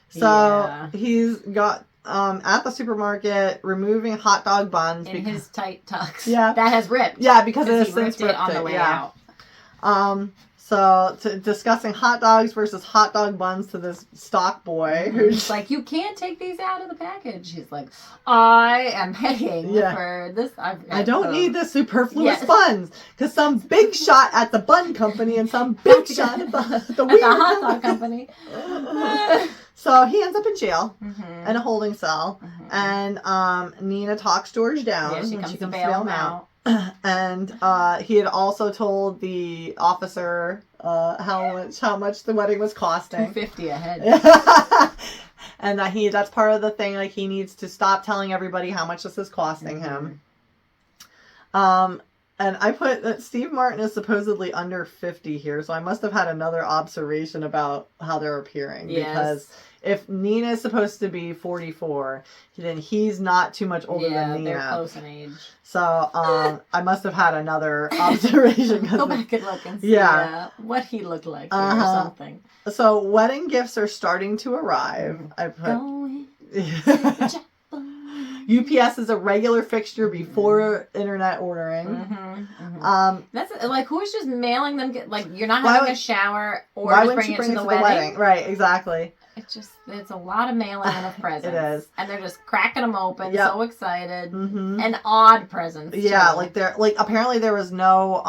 Speaker 1: So he's got at the supermarket removing hot dog buns
Speaker 2: in his tight tux.
Speaker 1: Yeah,
Speaker 2: that has ripped.
Speaker 1: Yeah, because it has
Speaker 2: since ripped it on the way out.
Speaker 1: So, discussing hot dogs versus hot dog buns to this stock boy who's
Speaker 2: like, you can't take these out of the package. He's like, I am paying for this.
Speaker 1: I don't need the superfluous buns because some big shot at the bun company and some big shot at the weird
Speaker 2: hot dog company.
Speaker 1: So he ends up in jail in a holding cell, and Nina talks George down.
Speaker 2: Yeah, she comes to bail him out.
Speaker 1: And he had also told the officer how much the wedding was costing.
Speaker 2: $250 a head.
Speaker 1: And that's part of the thing. Like, he needs to stop telling everybody how much this is costing him. And I put that Steve Martin is supposedly under 50 here, so I must have had another observation about how they're appearing.
Speaker 2: Yes.
Speaker 1: Because if Nina is supposed to be 44, then he's not too much older than Nina.
Speaker 2: They're close in age.
Speaker 1: So I must have had another observation.
Speaker 2: Go back and look and see what he looked like or something.
Speaker 1: So wedding gifts are starting to arrive. I put UPS is a regular fixture before internet ordering.
Speaker 2: That's like, who's just mailing them? Like, you're not having a shower or just bring it to the wedding.
Speaker 1: Right, exactly.
Speaker 2: It's a lot of mailing of presents.
Speaker 1: It is.
Speaker 2: And they're just cracking them open, so excited. And odd presents.
Speaker 1: Yeah,
Speaker 2: too.
Speaker 1: Apparently there was no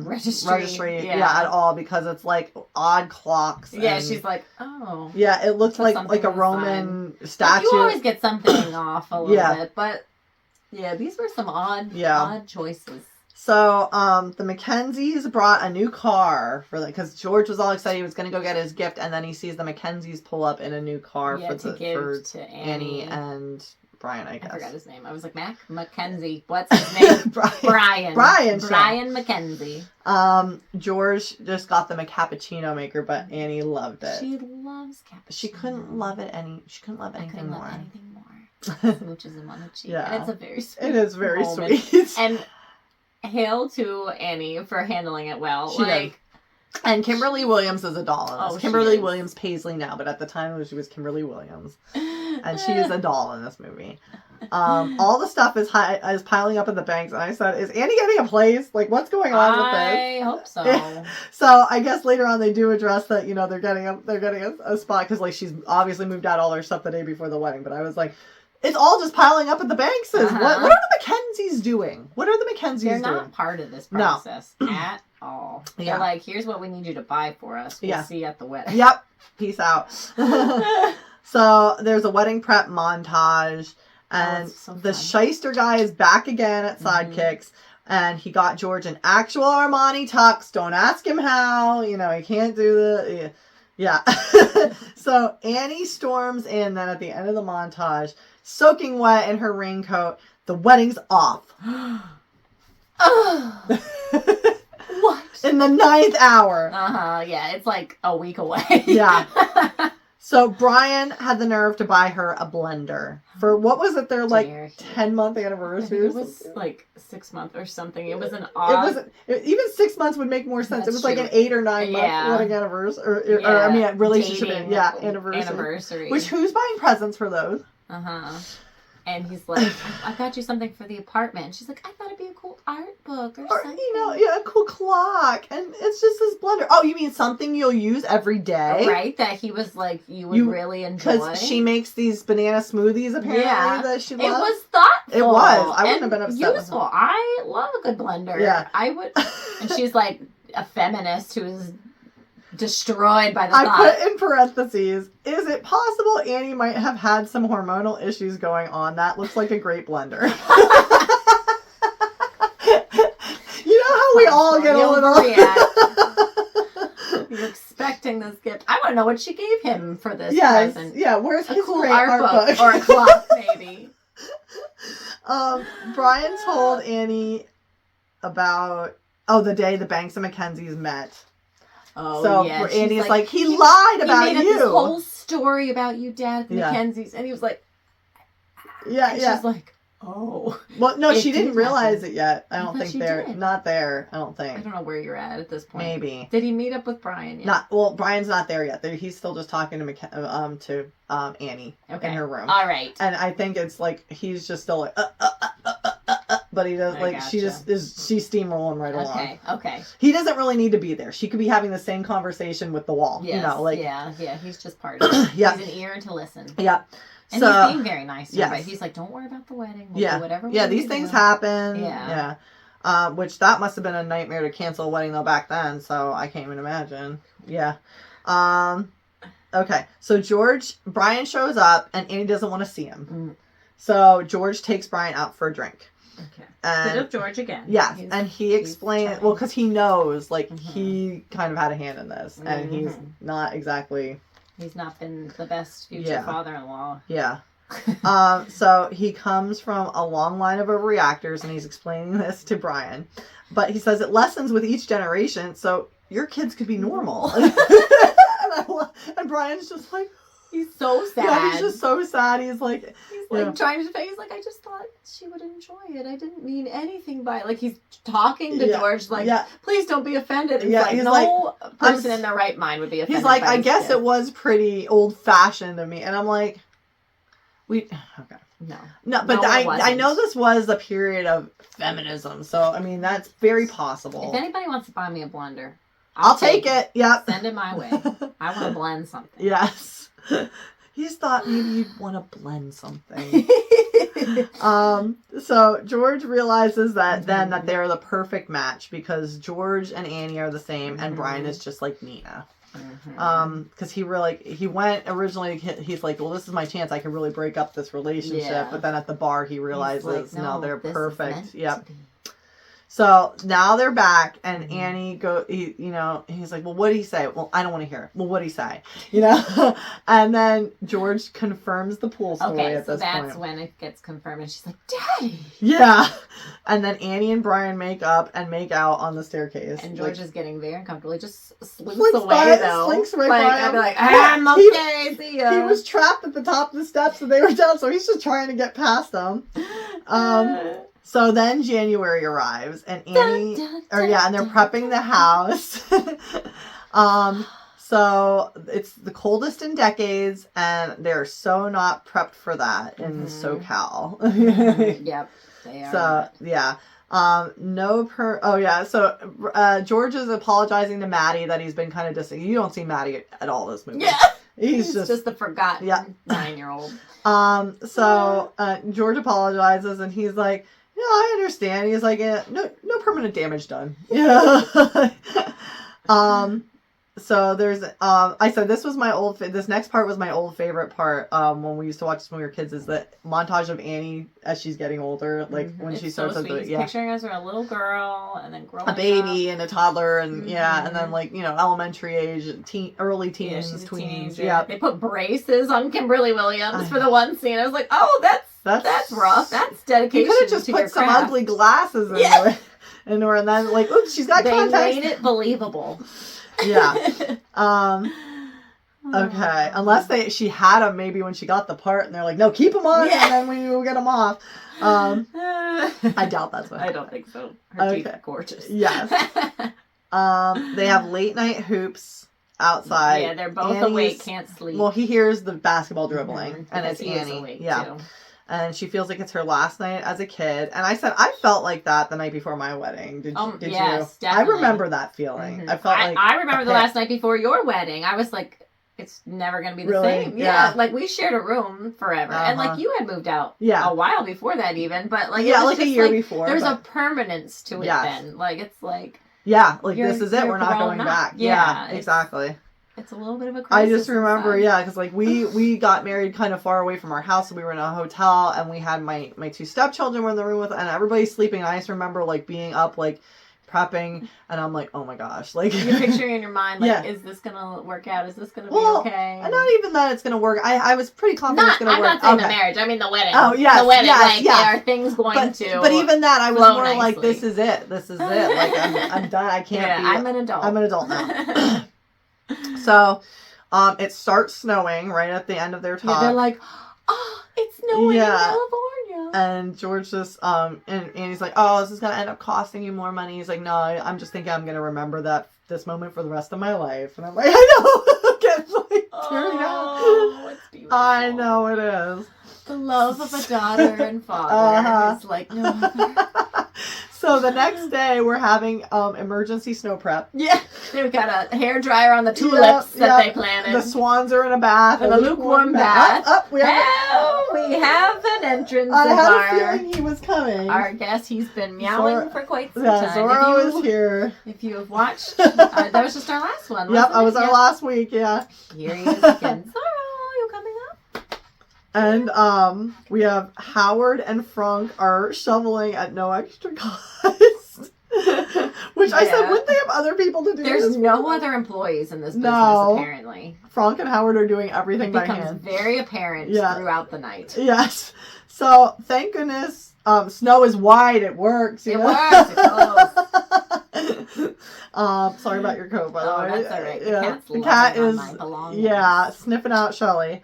Speaker 2: registry
Speaker 1: at all, because it's like odd clocks.
Speaker 2: Yeah, she's like, oh.
Speaker 1: Yeah, it looked like a Roman statue.
Speaker 2: Like, you always get something off a little bit, but these were some odd choices.
Speaker 1: So, the Mackenzies brought a new car because George was all excited he was going to go get his gift, and then he sees the Mackenzies pull up in a new car for
Speaker 2: to
Speaker 1: Annie and Brian, I guess.
Speaker 2: I forgot his name. I was like, Mackenzie. What's his name? Brian Mackenzie.
Speaker 1: George just got them a cappuccino maker, but Annie loved it.
Speaker 2: She loves cappuccino.
Speaker 1: She couldn't love anything more.
Speaker 2: Smooches him on the cheek.
Speaker 1: Yeah.
Speaker 2: And it's a very sweet
Speaker 1: It is very
Speaker 2: moment.
Speaker 1: sweet.
Speaker 2: And hail to Annie for handling it well.
Speaker 1: She did. And Kimberly Williams is a doll in this. Kimberly Williams Paisley now, but at the time she was Kimberly Williams. And she is a doll in this movie. All the stuff is piling up in the banks, and I said, is Annie getting a place? Like, what's going on with this?
Speaker 2: I hope so.
Speaker 1: So I guess later on they do address that, they're getting a spot, because like she's obviously moved out all her stuff the day before the wedding, but I was like, it's all just piling up at the banks. What are the Mackenzies doing? They're
Speaker 2: not part of this process at all. They're like, here's what we need you to buy for us. We'll see you at the wedding.
Speaker 1: Yep. Peace out. So there's a wedding prep montage, and the shyster guy is back again at Sidekicks, and he got George an actual Armani tux. Don't ask him how. He can't do the... Yeah. So Annie storms in then at the end of the montage, soaking wet in her raincoat. The wedding's off.
Speaker 2: What?
Speaker 1: In the 9th hour.
Speaker 2: Yeah, it's like a week away.
Speaker 1: Yeah. So Brian had the nerve to buy her a blender for, what was it, their 10-month anniversary?
Speaker 2: It was like 6 months or something. It was an odd...
Speaker 1: even 6 months would make more sense. It was like an 8 or 9 month wedding anniversary, relationship anniversary. Which, who's buying presents for those?
Speaker 2: And he's like, I got you something for the apartment. And she's like, I thought it'd be a cool art book or something.
Speaker 1: A cool clock. And it's just this blender. Oh, you mean something you'll use every day?
Speaker 2: Right, that he was like, you would really enjoy.
Speaker 1: Because she makes these banana smoothies, apparently, that she loves.
Speaker 2: It was thoughtful.
Speaker 1: It was. I wouldn't have been upset
Speaker 2: useful. With I love a good blender.
Speaker 1: Yeah.
Speaker 2: I would. And she's like a feminist who's destroyed by the
Speaker 1: thought.
Speaker 2: I
Speaker 1: put in parentheses, is it possible Annie might have had some hormonal issues going on? That looks like a great blender. How we all get a little...
Speaker 2: You're expecting this gift. I want to know what she gave him for this present.
Speaker 1: Yeah, where's his
Speaker 2: cool
Speaker 1: great
Speaker 2: art book? Or a clock, maybe.
Speaker 1: Brian told Annie about, the day the Banks and Mackenzies met.
Speaker 2: Oh,
Speaker 1: so
Speaker 2: yeah.
Speaker 1: Andy's like, he lied about
Speaker 2: he made
Speaker 1: you.
Speaker 2: Up this whole story about you, Dad, Mackenzie's, and he was like, she's like, oh.
Speaker 1: Well, no, she didn't realize it yet. I don't think they're not there. I don't think.
Speaker 2: I don't know where you're at this point.
Speaker 1: Maybe.
Speaker 2: Did he meet up with Brian yet?
Speaker 1: Brian's not there yet. He's still just talking to Annie in her room.
Speaker 2: All right.
Speaker 1: And I think it's like he's just still like but he does she's steamrolling right along. Okay. He doesn't really need to be there. She could be having the same conversation with the wall. Yes,
Speaker 2: yeah, he's just part of it. Yeah. He's an ear to listen.
Speaker 1: Yeah.
Speaker 2: And he's being very nice to her, but he's like, don't worry about the wedding. We'll do whatever we
Speaker 1: these things happen. Yeah. Which that must have been a nightmare to cancel a wedding though back then, so I can't even imagine. Yeah. Okay. So Brian shows up and Annie doesn't want to see him. Mm. So George takes Brian out for a drink.
Speaker 2: Okay. Bit of George again.
Speaker 1: Yeah. And he explains, well, because he knows, he kind of had a hand in this, and he's not exactly...
Speaker 2: He's not been the best future father-in-law.
Speaker 1: Yeah. So he comes from a long line of overreactors, and he's explaining this to Brian. But he says it lessens with each generation, so your kids could be normal. And Brian's just like...
Speaker 2: He's so sad.
Speaker 1: Yeah, he's just so sad. He's like
Speaker 2: trying to say, he's like, I just thought she would enjoy it. I didn't mean anything by it. Like, he's talking to George, please don't be offended. And he's no person in their right mind would be offended.
Speaker 1: He's like, I guess it was pretty old fashioned of me. And I'm like, No, but I know this was a period of feminism. So, I mean, that's very possible.
Speaker 2: If anybody wants to buy me a blender,
Speaker 1: I'll take it. Yep.
Speaker 2: Send it my way. I want to blend something.
Speaker 1: Yes. He just thought maybe you'd want to blend something. So George realizes that that they're the perfect match because George and Annie are the same and Brian is just like Nina. Because he went originally, he's like, well, this is my chance. I can really break up this relationship. Yeah. But then at the bar, he realizes, no, they're perfect. Yep. So now they're back, and Annie he's like, well, what did he say? Well, I don't want to hear it. Well, what did he say? And then George confirms the pool story at this point.
Speaker 2: That's when it gets confirmed, and she's like, Daddy!
Speaker 1: Yeah. And then Annie and Brian make up and make out on the staircase.
Speaker 2: And George is getting very uncomfortable. He just slinks away, though.
Speaker 1: Slinks right by him.
Speaker 2: I'd be like, I'm okay, see ya.
Speaker 1: He was trapped at the top of the steps, and they were down, so he's just trying to get past them. So then January arrives, and Annie, and they're prepping the house. So it's the coldest in decades, and they're so not prepped for that in SoCal.
Speaker 2: Yep, they are.
Speaker 1: So yeah, So George is apologizing to Maddie that he's been kind of distant. You don't see Maddie at all this movie.
Speaker 2: Yeah,
Speaker 1: he's
Speaker 2: just a forgotten 9-year-old.
Speaker 1: So George apologizes, and he's like, yeah, I understand. He's like, no permanent damage done. Yeah. So there's, I said this next part was my old favorite part, when we used to watch this when we were kids, is the montage of Annie as she's getting older, like when she starts
Speaker 2: so sweet. Picturing us as a little girl, and then growing
Speaker 1: a baby and a toddler, and and then elementary age, early teens, tweens. Yeah.
Speaker 2: They put braces on Kimberly Williams for the one scene. I was like, oh, that's rough. That's dedication.
Speaker 1: You could have just put some ugly glasses into her, and then oops, she's got contacts.
Speaker 2: They made it believable.
Speaker 1: Yeah. Okay. Unless she had them maybe when she got the part, and they're like, no, keep them on, and then we will get them off. I doubt that's what.
Speaker 2: I don't think so. Her teeth are gorgeous.
Speaker 1: Yes. They have late night hoops outside.
Speaker 2: Yeah, they're both awake, can't sleep.
Speaker 1: Well, he hears the basketball dribbling, and it's Annie.
Speaker 2: Too.
Speaker 1: And she feels like it's her last night as a kid. And I said, I felt like that the night before my wedding. Did you?
Speaker 2: Definitely.
Speaker 1: I remember that feeling. I felt
Speaker 2: I remember the last night before your wedding. I was like, it's never going to be the same. Yeah. Like, we shared a room forever. And, you had moved out a while before that even. But,
Speaker 1: a year before.
Speaker 2: There's a permanence to it then. It's like...
Speaker 1: Yeah, this is it. We're not going back. Yeah, exactly.
Speaker 2: It's a little bit of a crisis.
Speaker 1: I just remember, because we got married kind of far away from our house, so we were in a hotel, and we had my two stepchildren were in the room with, and everybody's sleeping. And I just remember being up, prepping, and I'm like, oh my gosh,
Speaker 2: you're picturing in your mind, is this gonna work out? Is this gonna be okay?
Speaker 1: And not even that it's gonna work. I was pretty confident it's gonna work.
Speaker 2: I'm not saying the marriage. I mean the wedding.
Speaker 1: Oh yes,
Speaker 2: the wedding. Are things going to?
Speaker 1: But even that, I was more nicely. Like, this is it. This is it. I'm done. I can't.
Speaker 2: I'm an adult.
Speaker 1: I'm an adult now. So, it starts snowing right at the end of their talk.
Speaker 2: Yeah, they're like, oh, it's snowing in California.
Speaker 1: And George just, and he's like, oh, this is going to end up costing you more money. He's like, no, I'm just thinking I'm going to remember this moment for the rest of my life. And I'm like, I know. It's beautiful.
Speaker 2: I know it is. The love of a daughter and father is like no other.
Speaker 1: So the next day we're having emergency snow prep.
Speaker 2: Yeah. We've got a hairdryer on the tulips that they planted.
Speaker 1: The swans are in a bath.
Speaker 2: In a lukewarm bath.
Speaker 1: We
Speaker 2: have an entrance.
Speaker 1: I had a feeling he was coming.
Speaker 2: Our guest, he's been meowing for quite some time.
Speaker 1: Zorro is here.
Speaker 2: If you have watched, that was just our last one.
Speaker 1: Yep, that was our last week, yeah.
Speaker 2: Here he is again. Zorro, you coming up?
Speaker 1: And we have Howard and Frank are shoveling at no extra cost. Which I said, wouldn't they have other people to do this?
Speaker 2: There's no other employees in this business, apparently.
Speaker 1: Frank and Howard are doing everything by hand.
Speaker 2: It becomes very apparent throughout the night.
Speaker 1: Yes. So, thank goodness, snow is wide. It works.
Speaker 2: It works. It goes.
Speaker 1: Sorry about your coat, by the way.
Speaker 2: Oh, that's all right.
Speaker 1: The cat is, sniffing out Shelly.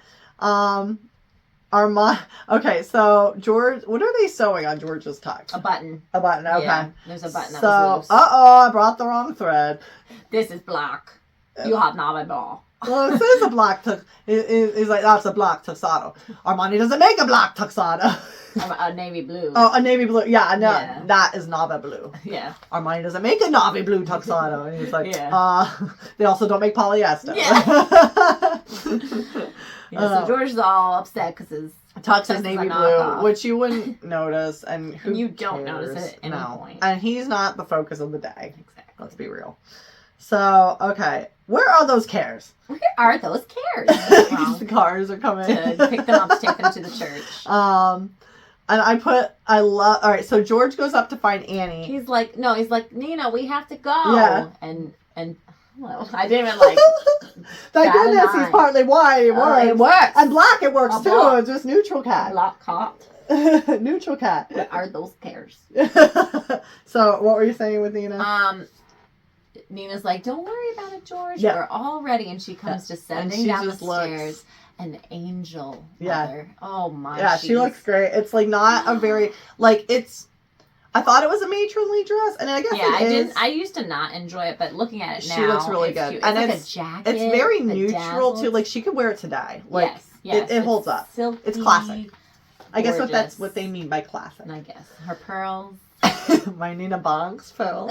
Speaker 1: Okay, so George, what are they sewing on George's tux?
Speaker 2: A button.
Speaker 1: A button, okay.
Speaker 2: Yeah, there's a button that was loose.
Speaker 1: I brought the wrong thread.
Speaker 2: This is black. You have not a ball.
Speaker 1: Well, it says a black tux. He's like, that's a black tuxedo. Armani doesn't make a black tuxedo.
Speaker 2: A navy blue.
Speaker 1: Oh, a navy blue. Yeah, no, that is navy blue.
Speaker 2: Yeah.
Speaker 1: Armani doesn't make a navy blue tuxedo. And he's like, they also don't make polyester.
Speaker 2: Yeah. So George is all upset because his
Speaker 1: tux is navy blue, which you wouldn't notice, and
Speaker 2: you don't notice it at any point.
Speaker 1: And he's not the focus of the day. Exactly. Let's be real. So, okay, where are those cares?
Speaker 2: Where are those cares?
Speaker 1: The cars are coming
Speaker 2: to pick them up to take them to the church.
Speaker 1: And all right, so George goes up to find Annie.
Speaker 2: He's like, Nina, we have to go.
Speaker 1: Yeah.
Speaker 2: And well, I didn't even like.
Speaker 1: Thank goodness he's partly white. It works.
Speaker 2: It works.
Speaker 1: And black, it works too. It's just neutral cat.
Speaker 2: Black cat.
Speaker 1: Neutral cat.
Speaker 2: What are those cares?
Speaker 1: So, what were you saying with Nina?
Speaker 2: Nina's like, don't worry about it, George.
Speaker 1: Yeah.
Speaker 2: We're all ready. And she comes descending down the stairs. An angel. Mother. Oh my.
Speaker 1: Yeah, she looks great. It's like not a very I thought it was a matronly dress, and I guess it is.
Speaker 2: I used to not enjoy it, but looking at it now,
Speaker 1: she looks really good.
Speaker 2: Cute.
Speaker 1: And
Speaker 2: it's like a jacket.
Speaker 1: It's very neutral too. Like she could wear it today. Like
Speaker 2: yes,
Speaker 1: it holds up.
Speaker 2: Silky,
Speaker 1: it's classic. I guess
Speaker 2: that's
Speaker 1: what they mean by classic.
Speaker 2: I guess her pearls.
Speaker 1: My Nina Bonks pearl.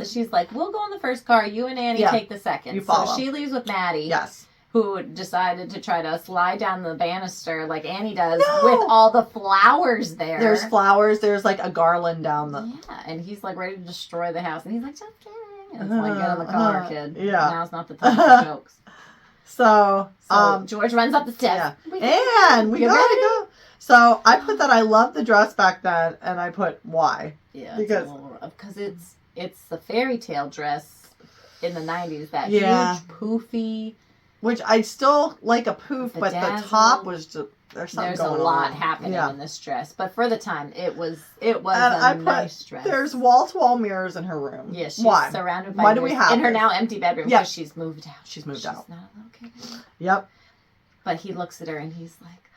Speaker 2: She's like, we'll go in the first car. You and Annie take the second.
Speaker 1: You follow.
Speaker 2: So she leaves with Maddie.
Speaker 1: Yes.
Speaker 2: Who decided to try to slide down the banister like Annie does with all the flowers there.
Speaker 1: There's flowers. There's like a garland down the...
Speaker 2: Yeah, and he's like ready to destroy the house. And he's like, just kidding. And it's like, get in the car, kid.
Speaker 1: Yeah.
Speaker 2: Now's not the time for jokes.
Speaker 1: So
Speaker 2: George runs up the steps.
Speaker 1: Yeah. And we gotta go. So I put that I love the dress back then, and I put why.
Speaker 2: Yeah. Because it's the fairy tale dress in the 90s. That huge poofy... Which
Speaker 1: I still like a poof, but the top was just there's
Speaker 2: a lot happening in this dress. But for the time, it was a nice dress.
Speaker 1: There's wall-to-wall mirrors in her room.
Speaker 2: Yes, she's surrounded by mirrors.
Speaker 1: Why do we have
Speaker 2: in her now empty bedroom because she's moved out.
Speaker 1: She's moved out.
Speaker 2: Not a little kid.
Speaker 1: Yep.
Speaker 2: But he looks at her and he's like,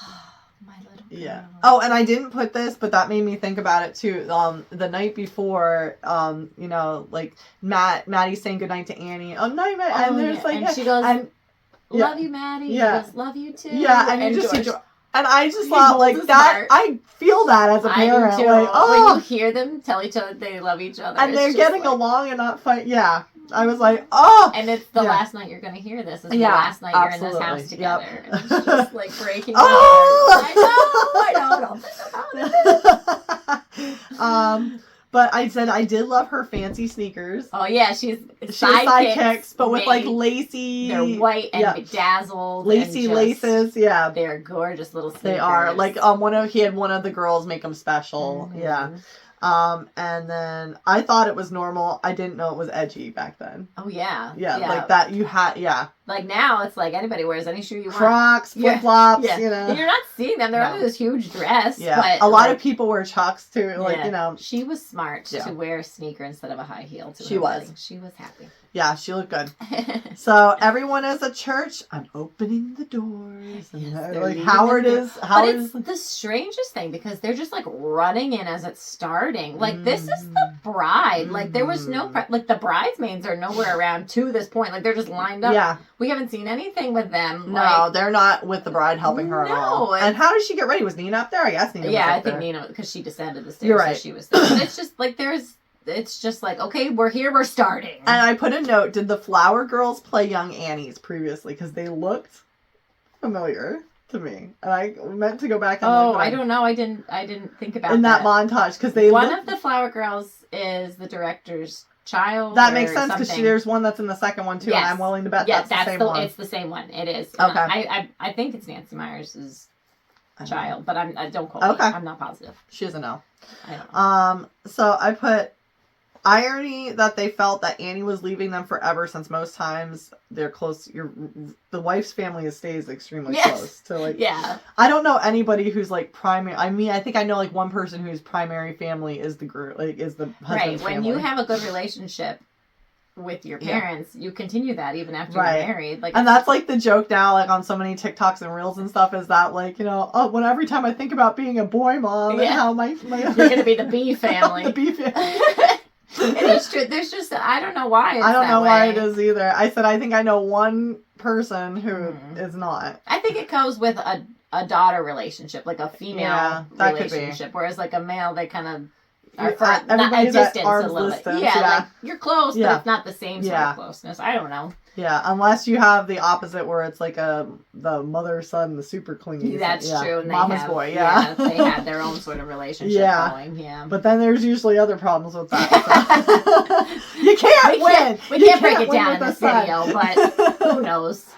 Speaker 2: oh, my little girl.
Speaker 1: Yeah. Oh, and I didn't put this, but that made me think about it too. The night before, like Maddie's saying goodnight to Annie. Oh, night, Maddie. And there's
Speaker 2: and she goes, love you, Maddie.
Speaker 1: Yeah.
Speaker 2: He goes, love you too.
Speaker 1: Yeah, and you just see George. And I just thought like that. I feel that as a parent.
Speaker 2: I do too.
Speaker 1: Like,
Speaker 2: when you hear them tell each other they love each other,
Speaker 1: and they're getting along and not fight. Yeah. I was like, oh!
Speaker 2: And it's the last night you're going to hear this. It's the last night you're in this house together. Yep. And it's just like breaking
Speaker 1: I
Speaker 2: know. Don't think
Speaker 1: about it. But I said I did love her fancy sneakers.
Speaker 2: Oh, yeah. She's
Speaker 1: sidekicks, but with like lacy.
Speaker 2: They're white and bedazzled.
Speaker 1: Lacy laces, yeah.
Speaker 2: They're gorgeous little sneakers.
Speaker 1: They are. Like, he had one of the girls make them special. Mm-hmm. Yeah. And then I thought it was normal. I didn't know it was edgy back then.
Speaker 2: Oh, yeah.
Speaker 1: Yeah, like that you had,
Speaker 2: Like now, it's like anybody wears any shoe you want.
Speaker 1: Crocs, flip-flops, you know.
Speaker 2: And you're not seeing them. They're under this huge dress.
Speaker 1: Yeah,
Speaker 2: but
Speaker 1: a lot of people wear Chucks too, like, you know.
Speaker 2: She was smart to wear a sneaker instead of a high heel to
Speaker 1: She was.
Speaker 2: Wedding. She was happy.
Speaker 1: Yeah, she looked good. So everyone is at church. I'm opening the doors. And like Howard is.
Speaker 2: But it's the strangest thing because they're just like running in as it's starting. Like this is the bride. Like there was no like the bridesmaids are nowhere around to this point. Like they're just lined up.
Speaker 1: Yeah.
Speaker 2: We haven't seen anything with them.
Speaker 1: No, they're not with the bride helping her at all. And how did she get ready? Was Nina up there? I guess Nina was up there.
Speaker 2: Nina, because she descended the stairs.
Speaker 1: You're right.
Speaker 2: So she was there. But it's just like, it's just like, okay, we're here, we're starting.
Speaker 1: And I put a note, did the Flower Girls play Young Annies previously? Because they looked familiar to me. And I meant to go back and look.
Speaker 2: I don't know. I didn't think about
Speaker 1: in that montage. Because they
Speaker 2: One of the Flower Girls is the director's child.
Speaker 1: That makes sense because there's one that's in the second one too, and I'm willing to bet that's the same one.
Speaker 2: It's the same one. It is.
Speaker 1: Okay.
Speaker 2: I think it's Nancy Myers' child, but I don't quote me. I'm not positive.
Speaker 1: She doesn't know.
Speaker 2: I don't know.
Speaker 1: So I put irony that they felt that Annie was leaving them forever, since most times they're close. The wife's family stays extremely close to I don't know anybody who's like primary. I mean, I think I know like one person whose primary family is the group, like is the husband's
Speaker 2: When
Speaker 1: family.
Speaker 2: you have a good relationship with your parents, you continue that even after you're married.
Speaker 1: And that's like the joke now, like on so many TikToks and Reels and stuff, is that like, when every time I think about being a boy mom and how my
Speaker 2: you're gonna be the B family.
Speaker 1: The B family.
Speaker 2: It is true. There's just, I don't know why
Speaker 1: I don't know why it is either. I said, I think I know one person who is not.
Speaker 2: I think it goes with a daughter relationship, like a female relationship. Whereas like a male, they kind of are
Speaker 1: everybody's
Speaker 2: a distance
Speaker 1: at arm's
Speaker 2: a little
Speaker 1: distance.
Speaker 2: bit. Like you're close, but it's not the same sort of closeness. I don't know.
Speaker 1: Yeah, unless you have the opposite where it's like the mother son, the super clingy.
Speaker 2: That's true. And
Speaker 1: Mama's boy.
Speaker 2: They had their own sort of relationship going. Yeah.
Speaker 1: But then there's usually other problems with that. So. You can't win.
Speaker 2: We can't break it down in this video, but who knows?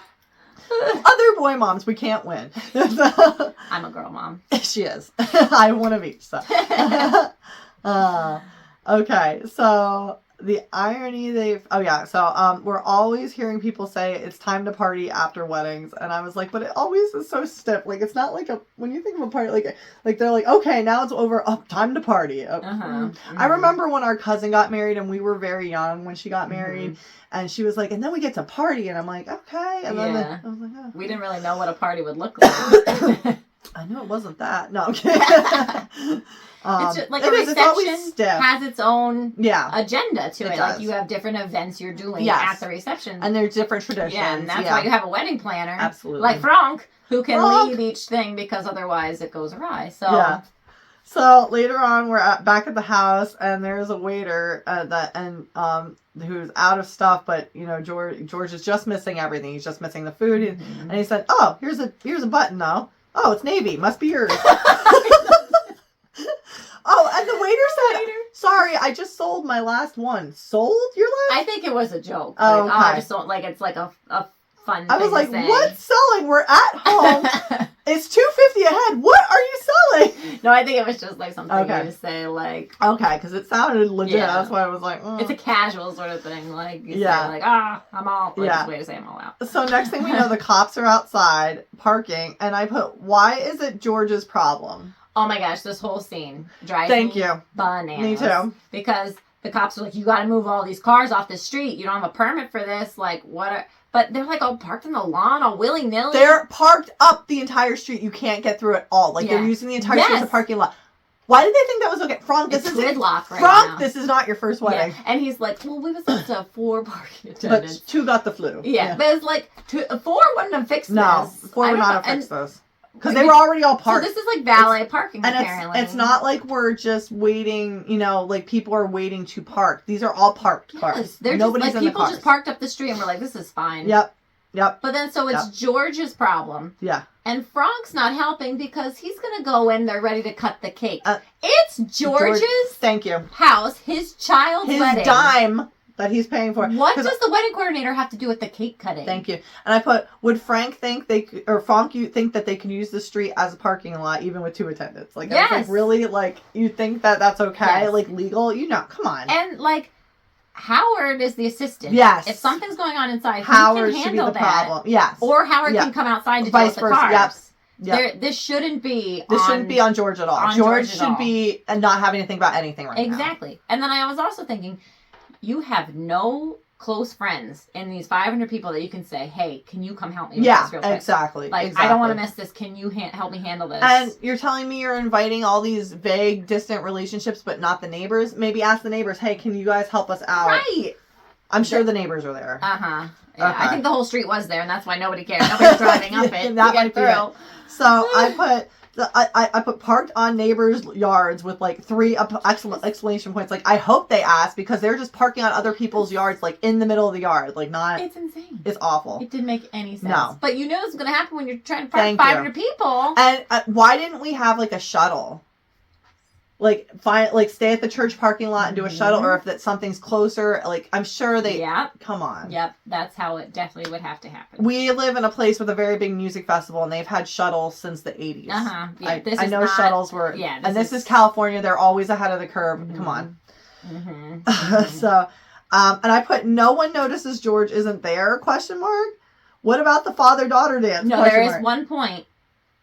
Speaker 1: Other boy moms, we can't win.
Speaker 2: I'm a girl mom.
Speaker 1: She is. I have one of each. So. Okay, so the irony we're always hearing people say it's time to party after weddings, and I was like, but it always is so stiff. Like, it's not like when you think of a party, like they're like, okay, now it's over, time to party. I remember when our cousin got married, and we were very young when she got married, and she was like, and then we get to party, and I'm like, okay, and then I was like, oh.
Speaker 2: We didn't really know what a party would look like.
Speaker 1: I know it wasn't that. No, I'm kidding.
Speaker 2: It's just, like a reception has its own agenda to it. Like you have different events you're doing at the reception.
Speaker 1: And there's different traditions.
Speaker 2: Yeah, and that's why you have a wedding planner.
Speaker 1: Absolutely.
Speaker 2: Like Frank, who can lead each thing because otherwise it goes awry. So
Speaker 1: So later on, we're back at the house, and there's a waiter who's out of stuff, but George is just missing everything. He's just missing the food, and he said, "Oh, here's a button though. Oh, it's navy. Must be yours." Oh, and the waiter said, "Sorry, I just sold my last one." Sold your last?
Speaker 2: I think it was a joke.
Speaker 1: Oh,
Speaker 2: like,
Speaker 1: okay.
Speaker 2: I just don't, like, it's like a fun
Speaker 1: I was
Speaker 2: thing
Speaker 1: like,
Speaker 2: to say.
Speaker 1: "What's selling? We're at home. It's $2.50 a head. What are you selling?"
Speaker 2: No, I think it was just like something you to say, like.
Speaker 1: Okay, because it sounded legit. Yeah. That's why I was like,
Speaker 2: It's a casual sort of thing. Like, you say, like, I'm all. Like, just way to say I'm all out.
Speaker 1: So next thing we know, the cops are outside parking, and I put, why is it George's problem?
Speaker 2: Oh my gosh, this whole scene drives me bananas.
Speaker 1: Me too.
Speaker 2: Because the cops are like, you gotta move all these cars off the street. You don't have a permit for this. Like, but they're like all parked in the lawn, all willy-nilly.
Speaker 1: They're parked up the entire street. You can't get through it all. Like, they're using the entire street as a parking lot. Why did they think that was okay? Frank, this is
Speaker 2: gridlock right
Speaker 1: Frank,
Speaker 2: now.
Speaker 1: This is not your first wedding.
Speaker 2: Yeah. And he's like, well, we was up to 4 parking attendants.
Speaker 1: But 2 got the flu.
Speaker 2: Yeah. But it's like, 4 wouldn't have fixed this.
Speaker 1: No, 4 would not have fixed this. Because they were already all parked.
Speaker 2: So this is like valet parking,
Speaker 1: and
Speaker 2: apparently.
Speaker 1: It's not like we're just waiting, like people are waiting to park. These are all parked cars.
Speaker 2: They're
Speaker 1: Nobody's
Speaker 2: just like,
Speaker 1: in
Speaker 2: people
Speaker 1: the cars.
Speaker 2: just parked up the street and we're like, this is fine.
Speaker 1: Yep.
Speaker 2: But then, so it's George's problem.
Speaker 1: Yeah.
Speaker 2: And Frank's not helping because he's going to go in there ready to cut the cake. It's George's
Speaker 1: thank you.
Speaker 2: house, his child's wedding.
Speaker 1: His dime that he's paying for.
Speaker 2: What does the wedding coordinator have to do with the cake cutting?
Speaker 1: Thank you. And I put, would Frank think Frank, you think that they can use the street as a parking lot even with 2 attendants? Like, I was like, really? Like, you think that that's okay? Like, legal? Come on.
Speaker 2: And, like, Howard is the assistant.
Speaker 1: Yes.
Speaker 2: If something's going on inside,
Speaker 1: Howard
Speaker 2: he can
Speaker 1: should be
Speaker 2: handle
Speaker 1: the problem. Yes.
Speaker 2: Or Howard can come outside to deal with the cars.
Speaker 1: Yep.
Speaker 2: This shouldn't be
Speaker 1: on George at all. George should be not having to think about anything right now.
Speaker 2: Exactly. And then I was also thinking, you have no close friends in these 500 people that you can say, hey, can you come help me with this real quick?
Speaker 1: Exactly.
Speaker 2: Like, I don't want to miss this. Can you help me handle this?
Speaker 1: And you're telling me you're inviting all these vague, distant relationships, but not the neighbors? Maybe ask the neighbors, hey, can you guys help us out?
Speaker 2: Right.
Speaker 1: I'm sure the neighbors are there.
Speaker 2: Yeah, okay. I think the whole street was there, and that's why nobody cared. Nobody's driving up it.
Speaker 1: That might be it. So I put parked on neighbors' yards with like 3 exclamation points. Like, I hope they ask, because they're just parking on other people's yards, like in the middle of the yard. Like, not.
Speaker 2: It's insane.
Speaker 1: It's awful.
Speaker 2: It didn't make any sense.
Speaker 1: No.
Speaker 2: But you know it's going to happen when you're trying to park 500 people.
Speaker 1: And why didn't we have like a shuttle? Like, stay at the church parking lot and do a shuttle, or if something's closer, like, I'm sure they...
Speaker 2: Yep.
Speaker 1: Come on.
Speaker 2: Yep, that's how it definitely would have to happen.
Speaker 1: We live in a place with a very big music festival, and they've had shuttles since the 80s.
Speaker 2: Yeah,
Speaker 1: I know shuttles were...
Speaker 2: Yeah.
Speaker 1: This is California. They're always ahead of the curve. Come on. So, and I put, no one notices George isn't there, ? What about the father-daughter dance?
Speaker 2: No, there is one point.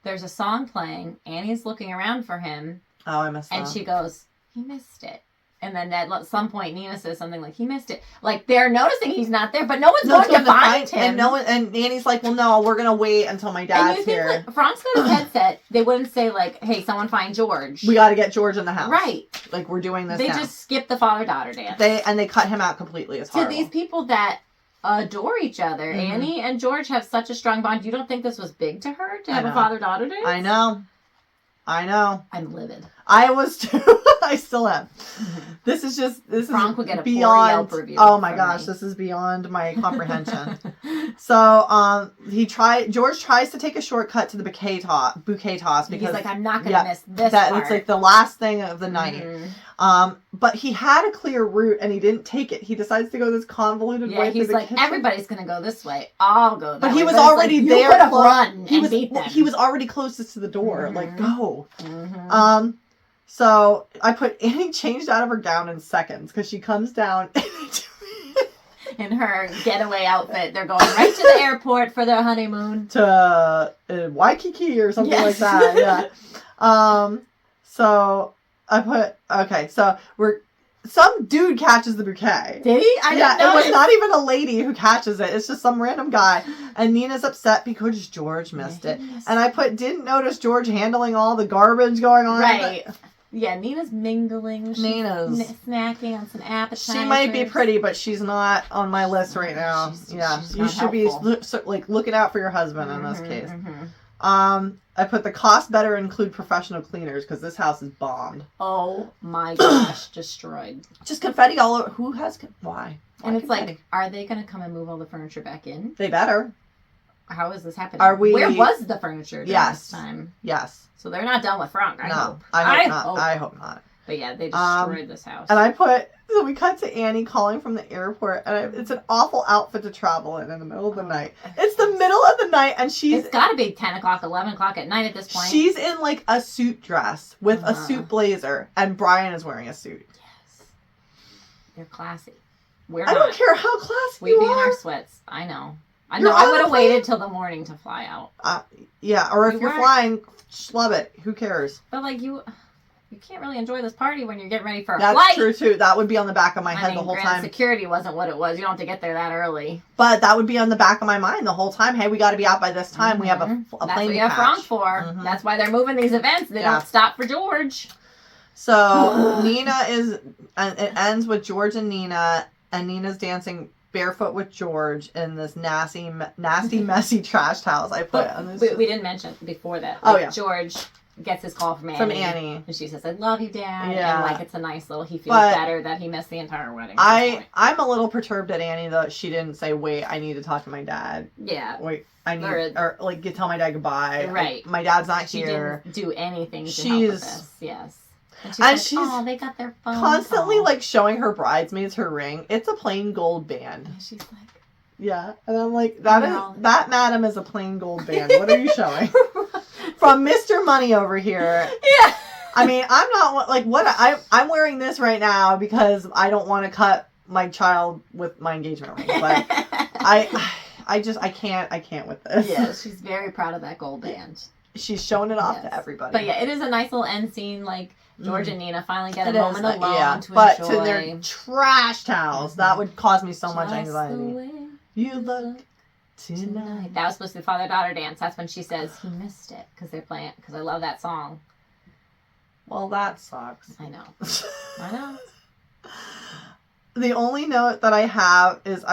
Speaker 2: There's a song playing. Annie's looking around for him.
Speaker 1: Oh, I missed that.
Speaker 2: And she goes, he missed it. And then at some point, Nina says something like, he missed it. Like, they're noticing he's not there, but no one's going to find him. And
Speaker 1: Nanny's like, well, no, we're going to wait until my dad's here.
Speaker 2: Like, Frank's got his headset. They wouldn't say, like, hey, someone find George.
Speaker 1: We got to get George in the house.
Speaker 2: Right.
Speaker 1: Like, we're doing this
Speaker 2: They
Speaker 1: now.
Speaker 2: just skip the father-daughter dance.
Speaker 1: They cut him out completely. It's horrible.
Speaker 2: To these people that adore each other, Annie and George have such a strong bond. You don't think this was big to her to have a father-daughter dance?
Speaker 1: I know.
Speaker 2: I'm livid.
Speaker 1: I was too. I still am. This is
Speaker 2: Frank would get a
Speaker 1: beyond.
Speaker 2: Yelp review.
Speaker 1: Oh my gosh, this is beyond my comprehension. So, George tries to take a shortcut to the bouquet toss because
Speaker 2: he's like, I'm not gonna miss this part.
Speaker 1: It's like the last thing of the night. But he had a clear route and he didn't take it. He decides to go this convoluted way.
Speaker 2: He's like, everybody's gonna go this way. I'll go that way.
Speaker 1: But he was already there.
Speaker 2: You could have run and beat them.
Speaker 1: He was already closest to the door. Like, go. So I put Annie changed out of her gown in seconds because she comes down
Speaker 2: in her getaway outfit. They're going right to the airport for their honeymoon
Speaker 1: to Waikiki or something like that. Yeah. So I put so some dude catches the bouquet.
Speaker 2: Did he? I didn't know.
Speaker 1: It was not even a lady who catches it. It's just some random guy. And Nina's upset because George missed it. And I put, didn't notice George handling all the garbage going on.
Speaker 2: Right. Yeah, Nina's mingling.
Speaker 1: Nina's
Speaker 2: snacking on some appetizers.
Speaker 1: She might be pretty, but she's not on my list right now. You should be looking out for your husband in this case. I put the cost better include professional cleaners because this house is bombed.
Speaker 2: Oh my gosh, destroyed.
Speaker 1: Just confetti all over. Who has why?
Speaker 2: And it's confetti? Like, are they going to come and move all the furniture back in?
Speaker 1: They better.
Speaker 2: How is this happening?
Speaker 1: Where
Speaker 2: was the furniture this time?
Speaker 1: Yes.
Speaker 2: So they're not done with Frank, I hope.
Speaker 1: I hope not.
Speaker 2: But yeah, they destroyed this house.
Speaker 1: And so we cut to Annie calling from the airport, and it's an awful outfit to travel in the middle of the night. It's the middle of the night, and
Speaker 2: it's got to be 10 o'clock, 11 o'clock at night at this point.
Speaker 1: She's in like a suit dress with a suit blazer, and Brian is wearing a suit. Yes.
Speaker 2: They're classy.
Speaker 1: I don't care how classy
Speaker 2: We'd be in our sweats. I know. I would have waited till the morning to fly out.
Speaker 1: Or if you're flying, schlub it. Who cares?
Speaker 2: But like you can't really enjoy this party when you're getting ready for a
Speaker 1: flight.
Speaker 2: That's
Speaker 1: true too. That would be on the back of my head the whole time.
Speaker 2: Security wasn't what it was. You don't have to get there that early.
Speaker 1: But that would be on the back of my mind the whole time. Hey, we got to be out by this time. We have a plane to catch.
Speaker 2: That's what you have Frank for. That's why they're moving these events. They don't stop for George.
Speaker 1: So Nina is, and it ends with George and Nina's dancing barefoot with George in this nasty, messy trashed house I put on this.
Speaker 2: We didn't mention before that. George gets his call from Annie. And she says, I love you, Dad. Yeah. And it's a nice little, he feels better that he missed the entire wedding.
Speaker 1: I'm a little perturbed at Annie though. She didn't say, wait, I need to talk to my dad.
Speaker 2: Yeah.
Speaker 1: Wait, I need, tell my dad goodbye.
Speaker 2: Right.
Speaker 1: My dad's not
Speaker 2: she
Speaker 1: here.
Speaker 2: She didn't do anything to help with this. Yes.
Speaker 1: And she's
Speaker 2: they got their phone
Speaker 1: constantly showing her bridesmaids her ring. It's a plain gold band.
Speaker 2: And she's like,
Speaker 1: yeah, and I'm like, that madam is a plain gold band. What are you showing? From Mr. Money over here.
Speaker 2: Yeah.
Speaker 1: I mean, I'm not I'm wearing this right now because I don't want to cut my child with my engagement ring. But I can't with this.
Speaker 2: Yeah, she's very proud of that gold band.
Speaker 1: She's showing it off to everybody.
Speaker 2: But yeah, it is a nice little end scene, George and Nina finally get a moment alone to enjoy.
Speaker 1: But to their trashed house, that would cause me so much anxiety. You look tonight.
Speaker 2: That was supposed to be the father-daughter dance. That's when she says he missed it because they're playing it. Because I love that song.
Speaker 1: Well, that sucks.
Speaker 2: I know. I know.
Speaker 1: the only note that I have is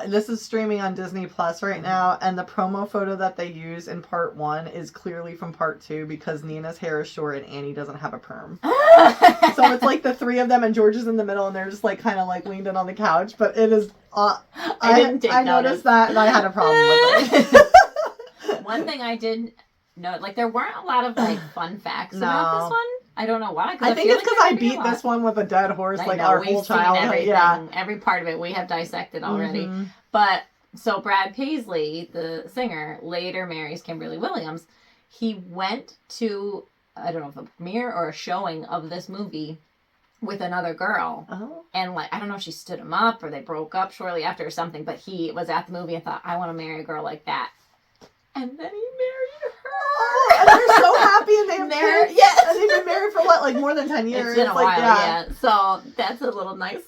Speaker 1: this is streaming on Disney Plus right now, and the promo photo that they use in part 1 is clearly from part 2 because Nina's hair is short and Annie doesn't have a perm. So it's like the three of them and George is in the middle and they're just like kind of like leaned in on the couch, but it is I noticed that and I had a problem with it.
Speaker 2: One thing I did note, like there weren't a lot of like fun facts about this one. I don't know why.
Speaker 1: I think it's because I beat this one with a dead horse like our whole childhood.
Speaker 2: Yeah, every part of it we have dissected already. Mm-hmm. But so Brad Paisley, the singer, later marries Kimberly Williams. He went to, I don't know if a premiere or a showing of this movie with another girl. Oh. And like, I don't know if she stood him up or they broke up shortly after or something, but he was at the movie and thought, I want to marry a girl like that. And then he married her.
Speaker 1: Oh, and they're so happy and they have married. Yes. And they've been married for what, like more than 10 years?
Speaker 2: It's been a while, yeah. So that's a little nice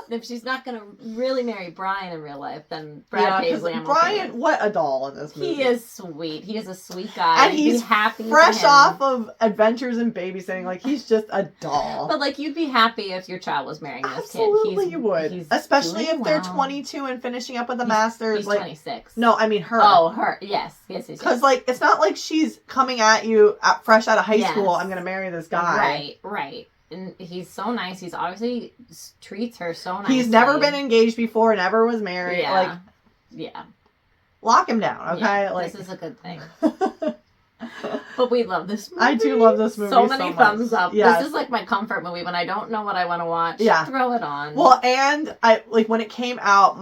Speaker 2: If she's not going to really marry Brian in real life, then Brad Paisley, I'm
Speaker 1: Brian, okay. What a doll in this movie.
Speaker 2: He is sweet. He is a sweet guy.
Speaker 1: And he's happy fresh off of Adventures in Babysitting. Like, he's just a doll.
Speaker 2: But, like, you'd be happy if your child was marrying this kid.
Speaker 1: Absolutely you would. Especially if they're 22 and finishing up with a master's.
Speaker 2: He's
Speaker 1: like
Speaker 2: 26.
Speaker 1: No, I mean her.
Speaker 2: Oh, her. Yes.
Speaker 1: Because, like, it's not like she's coming at you fresh out of high school. I'm going to marry this guy.
Speaker 2: Right. And he's so nice. He's obviously treats her so nice.
Speaker 1: He's never been engaged before, never was married.
Speaker 2: Yeah.
Speaker 1: Lock him down, okay?
Speaker 2: Yeah, this is a good thing. But we love this movie.
Speaker 1: I do love this movie so
Speaker 2: many thumbs up. Yes. This is like my comfort movie when I don't know what I want to watch. Yeah. Throw it on.
Speaker 1: Well, and I like when it came out,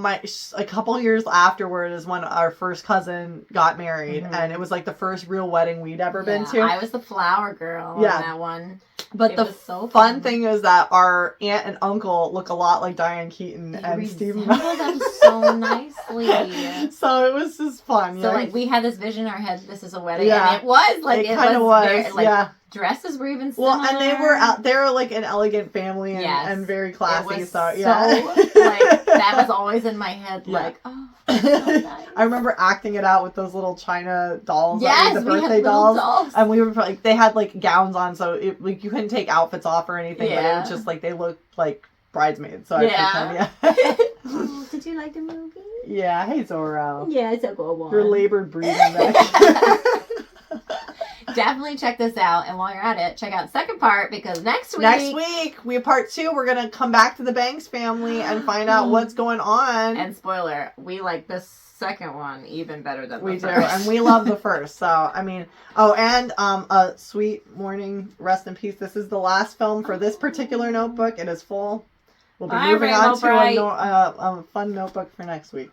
Speaker 1: a couple years afterward is when our first cousin got married, and it was like the first real wedding we'd ever been to.
Speaker 2: I was the flower girl in that one.
Speaker 1: But the fun thing is that our aunt and uncle look a lot like Diane Keaton and Stephen.
Speaker 2: Them so nicely.
Speaker 1: So it was just fun.
Speaker 2: So like we had this vision in our head. This is a wedding, and it was like it kind of was. Very, like, dresses were even similar.
Speaker 1: Well, and they were like an elegant family and very classy. So like
Speaker 2: that was always in my head. Like so nice.
Speaker 1: I remember acting it out with those little China dolls. Yes, the birthday dolls. And we were like, they had like gowns on, so it, like you couldn't take outfits off or anything. But it was just like they looked like bridesmaids. So I
Speaker 2: oh, did you like the movie?
Speaker 1: Yeah, hey Zorro.
Speaker 2: Yeah, it's a good one.
Speaker 1: Your labored breathing back.
Speaker 2: Definitely check this out, and while you're at it, check out the second part because next week
Speaker 1: we have part 2. We're gonna come back to the Banks family and find out what's going on.
Speaker 2: And spoiler, we like this second one even better than the first.
Speaker 1: We do, and we love the first. So I mean, and a sweet morning, rest in peace. This is the last film for this particular notebook. It is full. We'll be moving on to a fun notebook for next week.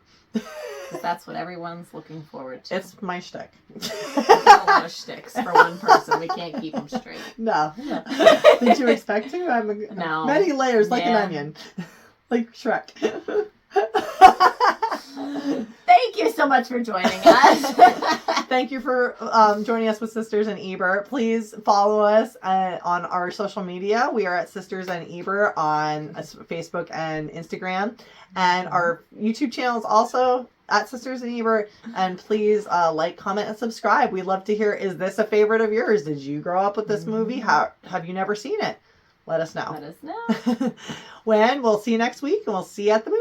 Speaker 2: That's what everyone's looking forward to.
Speaker 1: It's my shtick.
Speaker 2: A lot of shticks for one person. We can't keep them straight.
Speaker 1: No. Did you expect to?
Speaker 2: No.
Speaker 1: Many layers, like an onion. Like Shrek.
Speaker 2: Thank you so much for joining us.
Speaker 1: Thank you for joining us with Sisters and Ebert. Please follow us on our social media. We are at Sisters and Ebert on Facebook and Instagram. And our YouTube channel is also at Sisters and Ebert. And please like, comment, and subscribe. We'd love to hear, is this a favorite of yours? Did you grow up with this movie? Have you never seen it? Let us know.
Speaker 2: Let us know.
Speaker 1: When we'll see you next week, and we'll see you at the movie.